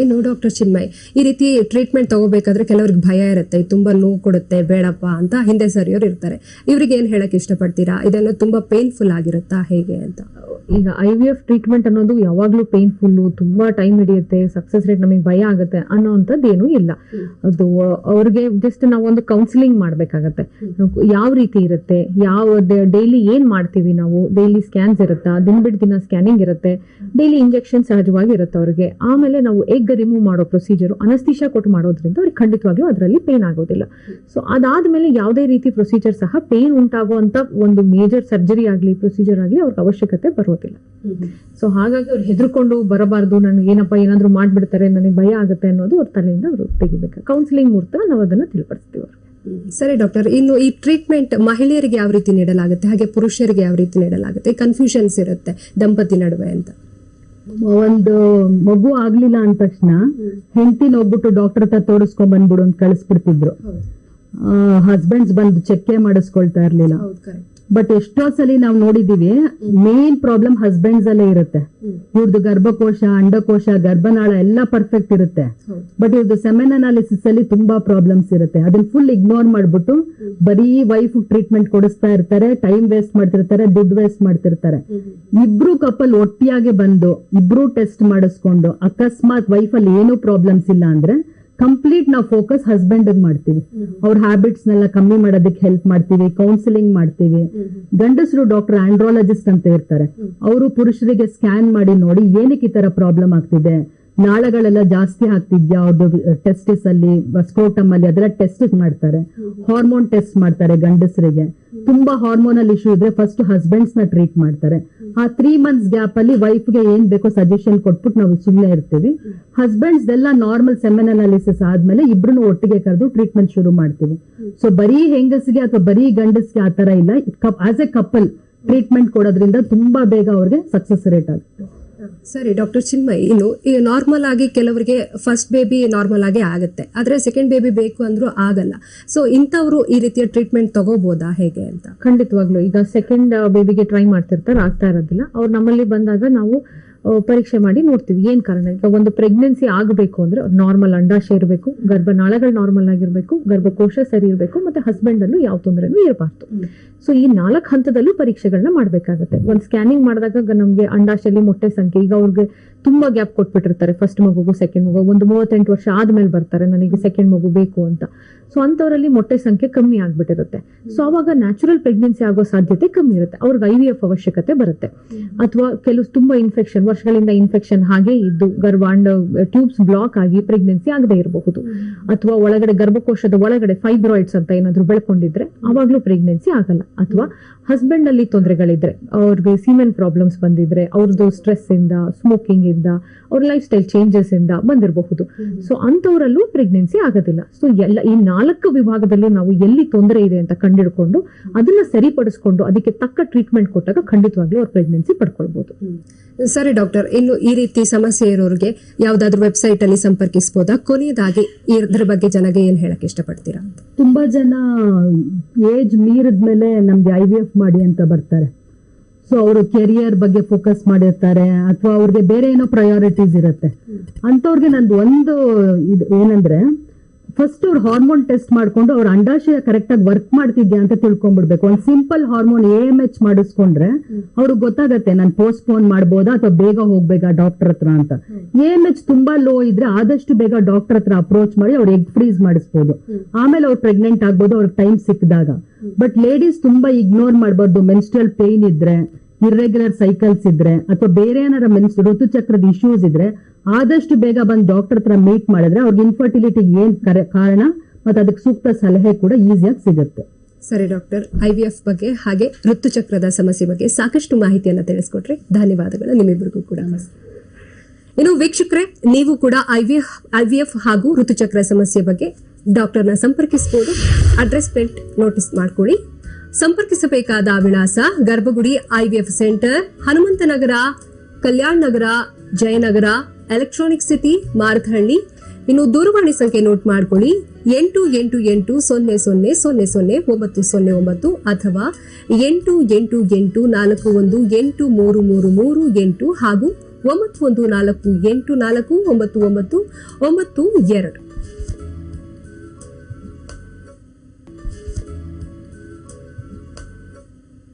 ಇನ್ನು ಡಾಕ್ಟರ್ ಚಿನ್ಮಯ್, ಈ ರೀತಿ ಟ್ರೀಟ್ಮೆಂಟ್ ತಗೋಬೇಕಾದ್ರೆ ಕೆಲವ್ರಿಗೆ ಭಯ ಇರುತ್ತೆ, ತುಂಬಾ ನೋವು ಕೊಡುತ್ತೆ, ಬೇಡಪ್ಪ ಅಂತ ಹಿಂದೆ ಸರಿಯೋರು ಇರ್ತಾರೆ. ಇವ್ರಿಗೆ ಏನ್ ಹೇಳಕ್ ಇಷ್ಟಪಡ್ತೀರಾ? ಇದನ್ನು ತುಂಬಾ ಪೇನ್ಫುಲ್ ಆಗಿರುತ್ತಾ ಹೇಗೆ ಅಂತ?
ಈಗ IVF ಟ್ರೀಟ್ಮೆಂಟ್ ಅನ್ನೋದು ಯಾವಾಗ್ಲೂ ಪೇನ್ಫುಲ್, ತುಂಬಾ ಟೈಮ್ ಹಿಡಿಯುತ್ತೆ, ಸಕ್ಸಸ್ ರೇಟ್ ನಮಗೆ ಭಯ ಆಗುತ್ತೆ ಅನ್ನೋಂಥದ್ದು ಏನೂ ಇಲ್ಲ. ಅದು ಅವ್ರಿಗೆ ಜಸ್ಟ್ ನಾವು ಒಂದು ಕೌನ್ಸಿಲಿಂಗ್ ಮಾಡ್ಬೇಕಾಗತ್ತೆ. ಯಾವ ರೀತಿ ಇರುತ್ತೆ, ಯಾವ ಡೈಲಿ ಏನ್ ಮಾಡ್ತೀವಿ ನಾವು, ಡೈಲಿ ಸ್ಕ್ಯಾನ್ಸ್ ಇರುತ್ತಾ, ದಿನ ಬಿಟ್ಟು ದಿನ ಸ್ಕ್ಯಾನಿಂಗ್ ಇರುತ್ತೆ, ಡೈಲಿ ಇಂಜೆಕ್ಷನ್ ಸಹಜವಾಗಿ ಇರುತ್ತೆ ಅವ್ರಿಗೆ. ಆಮೇಲೆ ನಾವು ಎಗ್ ರಿಮೂವ್ ಮಾಡೋ ಪ್ರೊಸೀಜರ್ ಅನಸ್ತೀಶಾ ಕೊಟ್ಟು ಮಾಡೋದ್ರಿಂದ ಅವ್ರಿಗೆ ಖಂಡಿತವಾಗ್ಲೂ ಅದರಲ್ಲಿ ಪೇನ್ ಆಗೋದಿಲ್ಲ. ಸೊ ಅದಾದ್ಮೇಲೆ ಯಾವುದೇ ರೀತಿ ಪ್ರೊಸೀಜರ್ ಸಹ ಪೇನ್ ಉಂಟಾಗುವಂತ ಒಂದು ಮೇಜರ್ ಸರ್ಜರಿ ಆಗ್ಲಿ ಪ್ರೊಸೀಜರ್ ಆಗ್ಲಿ ಅವ್ರಿಗೆ ಅವಶ್ಯಕತೆ ಬರೋದಿಲ್ಲ. ಸೊ ಹಾಗಾಗಿ ಅವ್ರು ಹೆದರ್ಕೊಂಡು ಬರಬಾರ್ದು, ನನಗೆ ಏನಪ್ಪ ಏನಾದ್ರು ಮಾಡ್ಬಿಡ್ತಾರೆ, ನನಗೆ ಭಯ ಆಗುತ್ತೆ ಅನ್ನೋದು ಅವ್ರ ತಲೆಯಿಂದ ಅವರು ತೆಗಿಬೇಕು. ಕೌನ್ಸಿಲಿಂಗ್ ಮೂಲಕ ನಾವು ಅದನ್ನ ತಿಳಿಪಡಿಸ್ತೀವಿ ಅವ್ರಿಗೆ.
ಸರಿ ಡಾಕ್ಟರ್, ಇನ್ನು ಈ ಟ್ರೀಟ್ಮೆಂಟ್ ಮಹಿಳೆಯರಿಗೆ ಯಾವ ರೀತಿ ನೀಡಲಾಗುತ್ತೆ, ಹಾಗೆ ಪುರುಷರಿಗೆ ಯಾವ ರೀತಿ ನೀಡಲಾಗುತ್ತೆ? ಕನ್ಫ್ಯೂಷನ್ಸ್ ಇರುತ್ತೆ ದಂಪತಿ ನಡುವೆ ಅಂತ.
ಒಂದು ಮಗು ಆಗ್ಲಿಲ್ಲ ಅಂದ ತಕ್ಷಣ ಹೆಂಡತಿನ ಹೋಗ್ಬಿಟ್ಟು ಡಾಕ್ಟರ್ ಹತ್ರ ತೋರಿಸ್ಕೊಂಡ್ ಬಂದ್ಬಿಡು ಅಂತ ಕಳಿಸ್ಬಿಡ್ತಿದ್ರು. ಹಸ್ಬೆಂಡ್ಸ್ ಬಂದು ಚೆಕ್ ಮಾಡಿಸ್ಕೊಳ್ತಾ ಇರ್ಲಿಲ್ಲ. ಬಟ್ ಎಷ್ಟೋ ಸಲ ನಾವು ನೋಡಿದೀವಿ, ಮೇನ್ ಪ್ರಾಬ್ಲಮ್ ಹಸ್ಬೆಂಡ್ಸ್ ಅಲ್ಲೇ ಇರುತ್ತೆ. ಇವ್ರದ್ದು ಗರ್ಭಕೋಶ, ಅಂಡಕೋಶ, ಗರ್ಭನಾಳ ಎಲ್ಲ ಪರ್ಫೆಕ್ಟ್ ಇರುತ್ತೆ, ಬಟ್ ಇವ್ರದ್ದು ಸೆಮೆನ್ ಅನಾಲಿಸಿಸ್ ಅಲ್ಲಿ ತುಂಬಾ ಪ್ರಾಬ್ಲಮ್ಸ್ ಇರುತ್ತೆ. ಅದನ್ನ ಫುಲ್ ಇಗ್ನೋರ್ ಮಾಡ್ಬಿಟ್ಟು ಬರೀ ವೈಫ್ ಟ್ರೀಟ್ಮೆಂಟ್ ಕೊಡಿಸ್ತಾ ಇರ್ತಾರೆ, ಟೈಮ್ ವೇಸ್ಟ್ ಮಾಡ್ತಿರ್ತಾರೆ, ದುಡ್ಡು ವೇಸ್ಟ್ ಮಾಡ್ತಿರ್ತಾರೆ. ಇಬ್ರು ಕಪಲ್ ಒಟ್ಟಿಯಾಗಿ ಬಂದು ಇಬ್ರು ಟೆಸ್ಟ್ ಮಾಡಿಸ್ಕೊಂಡು ಅಕಸ್ಮಾತ್ ವೈಫ್ ಅಲ್ಲಿ ಏನೂ ಪ್ರಾಬ್ಲಮ್ಸ್ ಇಲ್ಲ ಅಂದ್ರೆ ಕಂಪ್ಲೀಟ್ ನಾವು ಫೋಕಸ್ ಹಸ್ಬೆಂಡ್ ಮಾಡ್ತೀವಿ. ಅವ್ರ ಹ್ಯಾಬಿಟ್ಸ್ ನೆಲ್ಲ ಕಮ್ಮಿ ಮಾಡೋದಕ್ಕೆ ಹೆಲ್ಪ್ ಮಾಡ್ತೀವಿ, ಕೌನ್ಸಿಲಿಂಗ್ ಮಾಡ್ತೀವಿ. ಗಂಡಸರು ಡಾಕ್ಟರ್ ಆಂಡ್ರಾಲಜಿಸ್ಟ್ ಅಂತ ಇರ್ತಾರೆ, ಅವರು ಪುರುಷರಿಗೆ ಸ್ಕ್ಯಾನ್ ಮಾಡಿ ನೋಡಿ ಏನಕ್ಕೆ ಈ ತರ ಪ್ರಾಬ್ಲಮ್ ಆಗ್ತಿದೆ, ನಾಳಗಳೆಲ್ಲ ಜಾಸ್ತಿ ಆಗ್ತಿದ್ಯಾ ಅವ್ರದ್ದು ಟೆಸ್ಟಿಸ್ ಅಲ್ಲಿ, ಸ್ಕೋಟಮ್ ಅಲ್ಲಿ ಅದೆಲ್ಲ ಟೆಸ್ಟ್ ಮಾಡ್ತಾರೆ. ಹಾರ್ಮೋನ್ ಟೆಸ್ಟ್ ಮಾಡ್ತಾರೆ. ಗಂಡಸರಿಗೆ ತುಂಬಾ ಹಾರ್ಮೋನಲ್ ಇಶ್ಯೂ ಇದ್ರೆ ಫಸ್ಟ್ ಹಸ್ಬೆಂಡ್ಸ್ ನ ಟ್ರೀಟ್ ಮಾಡ್ತಾರೆ. ಆ 3 months ಗ್ಯಾಪ್ ಅಲ್ಲಿ ವೈಫ್ ಗೆ ಏನ್ ಬೇಕೋ ಸಜೆಷನ್ ಕೊಟ್ಬಿಟ್ಟು ನಾವು ಸುಮ್ಮನೆ ಇರ್ತೀವಿ. ಹಸ್ಬೆಂಡ್ಸ್ ಎಲ್ಲ ನಾರ್ಮಲ್ ಸೆಮೆನ್ ಅನಾಲಿಸಿಸ್ ಆದ್ಮೇಲೆ ಇಬ್ರು ಒಟ್ಟಿಗೆ ಕರೆದು ಟ್ರೀಟ್ಮೆಂಟ್ ಶುರು ಮಾಡ್ತೀವಿ. ಸೊ ಬರೀ ಹೆಂಗಸಿಗೆ ಅಥವಾ ಬರೀ ಗಂಡಸ್ಗೆ ಆ ತರ ಇಲ್ಲ, ಆಸ್ ಎ ಕಪಲ್ ಟ್ರೀಟ್ಮೆಂಟ್ ಕೊಡೋದ್ರಿಂದ ತುಂಬಾ ಬೇಗ ಅವ್ರಿಗೆ ಸಕ್ಸಸ್ ರೇಟ್ ಆಗುತ್ತೆ.
ಸರಿ ಡಾಕ್ಟರ್ ಚಿನ್ಮಯ್, ಇನ್ನು ಈ ನಾರ್ಮಲ್ ಆಗಿ ಕೆಲವರಿಗೆ ಫಸ್ಟ್ ಬೇಬಿ ನಾರ್ಮಲ್ ಆಗಿ ಆಗುತ್ತೆ, ಆದ್ರೆ ಸೆಕೆಂಡ್ ಬೇಬಿ ಬೇಕು ಅಂದ್ರೂ ಆಗಲ್ಲ. ಸೊ ಇಂಥವ್ರು ಈ ರೀತಿಯ ಟ್ರೀಟ್ಮೆಂಟ್ ತಗೋಬಹುದಾ ಹೇಗೆ ಅಂತ?
ಖಂಡಿತವಾಗ್ಲು ಈಗ ಸೆಕೆಂಡ್ ಬೇಬಿಗೆ ಟ್ರೈ ಮಾಡ್ತಿರ್ತಾರೆ, ಆಗ್ತಾ ಇರೋದಿಲ್ಲ. ಅವ್ರು ನಮ್ಮಲ್ಲಿ ಬಂದಾಗ ನಾವು ಪರೀಕ್ಷೆ ಮಾಡಿ ನೋಡ್ತೀವಿ ಏನ್ ಕಾರಣ. ಈಗ ಒಂದು ಪ್ರೆಗ್ನೆನ್ಸಿ ಆಗಬೇಕು ಅಂದ್ರೆ ನಾರ್ಮಲ್ ಅಂಡಾಶಯ ಇರಬೇಕು, ಗರ್ಭನಾಳಗಳು ನಾರ್ಮಲ್ ಆಗಿರ್ಬೇಕು, ಗರ್ಭಕೋಶ ಸರಿ ಇರಬೇಕು, ಮತ್ತೆ ಹಸ್ಬೆಂಡ್ ಅಲ್ಲೂ ಯಾವ ತೊಂದರೆನೂ ಇರಬಾರ್ದು. ಸೊ ಈ 4 ಹಂತದಲ್ಲೂ ಪರೀಕ್ಷೆಗಳನ್ನ ಮಾಡ್ಬೇಕಾಗತ್ತೆ. ಒಂದ್ ಸ್ಕ್ಯಾನಿಂಗ್ ಮಾಡಿದಾಗ ನಮ್ಗೆ ಅಂಡಾಶಯಲ್ಲಿ ಮೊಟ್ಟೆ ಸಂಖ್ಯೆ, ಈಗ ಅವ್ರಿಗೆ ತುಂಬಾ ಗ್ಯಾಪ್ ಕೊಟ್ಬಿಟ್ಟಿರ್ತಾರೆ, ಫಸ್ಟ್ ಮಗುಗೂ ಸೆಕೆಂಡ್ ಮಗು ಒಂದು 38 ವರ್ಷ ಆದ್ಮೇಲೆ ಬರ್ತಾರೆ ನನಗೆ ಸೆಕೆಂಡ್ ಮಗು ಬೇಕು ಅಂತ. ಸೊ ಅಂತವರಲ್ಲಿ ಮೊಟ್ಟೆ ಸಂಖ್ಯೆ ಕಮ್ಮಿ ಆಗ್ಬಿಟ್ಟಿರುತ್ತೆ. ಸೊ ಅವಾಗ ನ್ಯಾಚುರಲ್ ಪ್ರೆಗ್ನೆನ್ಸಿ ಆಗೋ ಸಾಧ್ಯತೆ ಕಮ್ಮಿ ಇರುತ್ತೆ, ಅವ್ರಿಗೆ IVF ಅವಶ್ಯಕತೆ ಬರುತ್ತೆ. ಅಥವಾ ಕೆಲವು ತುಂಬಾ ಇನ್ಫೆಕ್ಷನ್, ವರ್ಷಗಳಿಂದ ಇನ್ಫೆಕ್ಷನ್ ಹಾಗೆ ಇದ್ದು ಗರ್ಭಾಂಡ ಟ್ಯೂಬ್ಸ್ ಬ್ಲಾಕ್ ಆಗಿ ಪ್ರೆಗ್ನೆನ್ಸಿ ಆಗದೆ ಇರಬಹುದು. ಅಥವಾ ಒಳಗಡೆ ಗರ್ಭಕೋಶದ ಒಳಗಡೆ ಫೈಬ್ರಾಯ್ಡ್ಸ್ ಅಂತ ಏನಾದ್ರು ಬೆಳ್ಕೊಂಡಿದ್ರೆ ಅವಾಗ್ಲೂ ಪ್ರೆಗ್ನೆನ್ಸಿ ಆಗಲ್ಲ. ಅಥವಾ ಹಸ್ಬೆಂಡ್ ಅಲ್ಲಿ ತೊಂದರೆಗಳಿದ್ರೆ, ಅವ್ರಿಗೆ ಸೀಮೆನ್ ಪ್ರಾಬ್ಲಮ್ಸ್ ಬಂದಿದ್ರೆ, ಅವ್ರದ್ದು ಸ್ಟ್ರೆಸ್ ಇಂದ, ಸ್ಮೋಕಿಂಗ್ ಇಂದ, ಅವ್ರ ಲೈಫ್ ಸ್ಟೈಲ್ ಚೇಂಜಸ್ ಇಂದ ಬಂದಿರಬಹುದು. ಸೊ ಅಂತವರಲ್ಲೂ ಪ್ರೆಗ್ನೆನ್ಸಿ ಆಗೋದಿಲ್ಲ. ಸೊ ಎಲ್ಲ ಈ 4 ವಿಭಾಗದಲ್ಲೂ ನಾವು ಎಲ್ಲಿ ತೊಂದರೆ ಇದೆ ಅಂತ ಕಂಡಿಡ್ಕೊಂಡು ಅದನ್ನ ಸರಿಪಡಿಸ್ಕೊಂಡು ಅದಕ್ಕೆ ತಕ್ಕ ಟ್ರೀಟ್ಮೆಂಟ್ ಕೊಟ್ಟಾಗ ಖಂಡಿತವಾಗ್ಲೂ ಅವ್ರ ಪ್ರೆಗ್ನೆನ್ಸಿ ಪಡ್ಕೊಳ್ಬಹುದು.
ಸರಿ ಡಾಕ್ಟರ್, ಇನ್ನು ಈ ರೀತಿ ಸಮಸ್ಯೆ ಇರೋರಿಗೆ ಯಾವ್ದಾದ್ರು ವೆಬ್ಸೈಟ್ ಅಲ್ಲಿ ಸಂಪರ್ಕಿಸಬಹುದಾ? ಕೊನೆಯದಾಗಿ ಇದ್ರ ಬಗ್ಗೆ ಜನಗೆ ಏನ್ ಹೇಳಕ್ ಇಷ್ಟಪಡ್ತೀರಾ?
ತುಂಬಾ ಜನ ಏಜ್ ಮೀರಿದ್ಮೇಲೆ ನಮ್ಗೆ IVF ಮಾಡಿ ಅಂತ ಬರ್ತಾರೆ. ಸೊ ಅವರು ಕೆರಿಯರ್ ಬಗ್ಗೆ ಫೋಕಸ್ ಮಾಡಿರ್ತಾರೆ ಅಥವಾ ಅವ್ರಿಗೆ ಬೇರೆ ಏನೋ ಪ್ರಯಾರಿಟೀಸ್ ಇರುತ್ತೆ. ಅಂತವ್ರಿಗೆ ನಂದು ಒಂದು ಏನಂದ್ರೆ ಫಸ್ಟ್ ಅವ್ರು ಹಾರ್ಮೋನ್ ಟೆಸ್ಟ್ ಮಾಡ್ಕೊಂಡು ಅವ್ರ ಅಂಡಾಶಯ ಕರೆಕ್ಟ್ ಆಗಿ ವರ್ಕ್ ಮಾಡ್ತಿದ್ಯಾ ಅಂತ ತಿಳ್ಕೊಂಡ್ಬಿಡ್ಬೇಕು. ಒಂದು ಸಿಂಪಲ್ ಹಾರ್ಮೋನ್ AMH ಮಾಡಿಸ್ಕೊಂಡ್ರೆ ಅವ್ರಿಗೆ ಗೊತ್ತಾಗತ್ತೆ ನಾನು ಪೋಸ್ಟ್ಪೋನ್ ಮಾಡ್ಬೋದಾ ಅಥವಾ ಬೇಗ ಹೋಗ್ಬೇಕಾ ಡಾಕ್ಟರ್ ಹತ್ರ ಅಂತ. AMH ತುಂಬಾ ಲೋ ಇದ್ರೆ ಆದಷ್ಟು ಬೇಗ ಡಾಕ್ಟರ್ ಹತ್ರ ಅಪ್ರೋಚ್ ಮಾಡಿ ಅವ್ರು ಎಗ್ ಫ್ರೀಸ್ ಮಾಡಿಸ್ಬೋದು, ಆಮೇಲೆ ಅವ್ರು ಪ್ರೆಗ್ನೆಂಟ್ ಆಗ್ಬೋದು ಅವ್ರಿಗೆ ಟೈಮ್ ಸಿಕ್ಕಿದಾಗ. ಬಟ್ ಲೇಡೀಸ್ ತುಂಬಾ ಇಗ್ನೋರ್ ಮಾಡಬಾರ್ದು. ಮೆನ್ಸ್ಟ್ರಲ್ ಪೇನ್ ಇದ್ರೆ, ಇರ್ರೆಗ್ಯುಲರ್ ಸೈಕಲ್ಸ್ ಇದ್ರೆ ಅಥವಾ ಬೇರೆ ಏನಾರ ಋತುಚಕ್ರದ ಇಶ್ಯೂಸ್ ಇದ್ರೆ ಆದಷ್ಟು ಬೇಗ ಬಂದು ಡಾಕ್ಟರ್ ಹತ್ರ ಮೀಟ್ ಮಾಡಿದ್ರೆ ಅವ್ರಿಗೆ ಇನ್ಫರ್ಟಿಲಿಟಿ ಏನ್ ಕಾರಣ ಮತ್ತೆ ಅದಕ್ಕೆ ಸೂಕ್ತ ಸಲಹೆ ಕೂಡ ಈಸಿಯಾಗಿ ಸಿಗುತ್ತೆ.
ಸರಿ ಡಾಕ್ಟರ್, IVF ಬಗ್ಗೆ ಹಾಗೆ ಋತುಚಕ್ರದ ಸಮಸ್ಯೆ ಬಗ್ಗೆ ಸಾಕಷ್ಟು ಮಾಹಿತಿಯನ್ನ ತಿಳಿಸ್ಕೊಟ್ರಿ. ಧನ್ಯವಾದಗಳು ನಿಮ್ಮಿಬ್ಬರಿಗೂ ಕೂಡ. ಇನ್ನು ವೀಕ್ಷಕರೇ, ನೀವು ಕೂಡ IVF ಹಾಗೂ ಋತುಚಕ್ರ ಸಮಸ್ಯೆ ಬಗ್ಗೆ ಡಾಕ್ಟರ್ನ ಸಂಪರ್ಕಿಸಬಹುದು. ಅಡ್ರೆಸ್ ಪ್ರಿಂಟ್ ನೋಟಿಸ್ ಮಾಡ್ಕೊಳ್ಳಿ. ಸಂಪರ್ಕಿಸಬೇಕಾದ ವಿಳಾಸ ಗರ್ಭಗುಡಿ IVF ಸೆಂಟರ್, ಹನುಮಂತನಗರ, ಕಲ್ಯಾಣ ನಗರ, ಜಯನಗರ, ಎಲೆಕ್ಟ್ರಾನಿಕ್ ಸಿಟಿ, ಮಾರತಹಳ್ಳಿ. ಇನ್ನು ದೂರವಾಣಿ ಸಂಖ್ಯೆ ನೋಟ್ ಮಾಡ್ಕೊಳ್ಳಿ 8880000909 ಅಥವಾ 8884183338 ಹಾಗೂ 9148499992.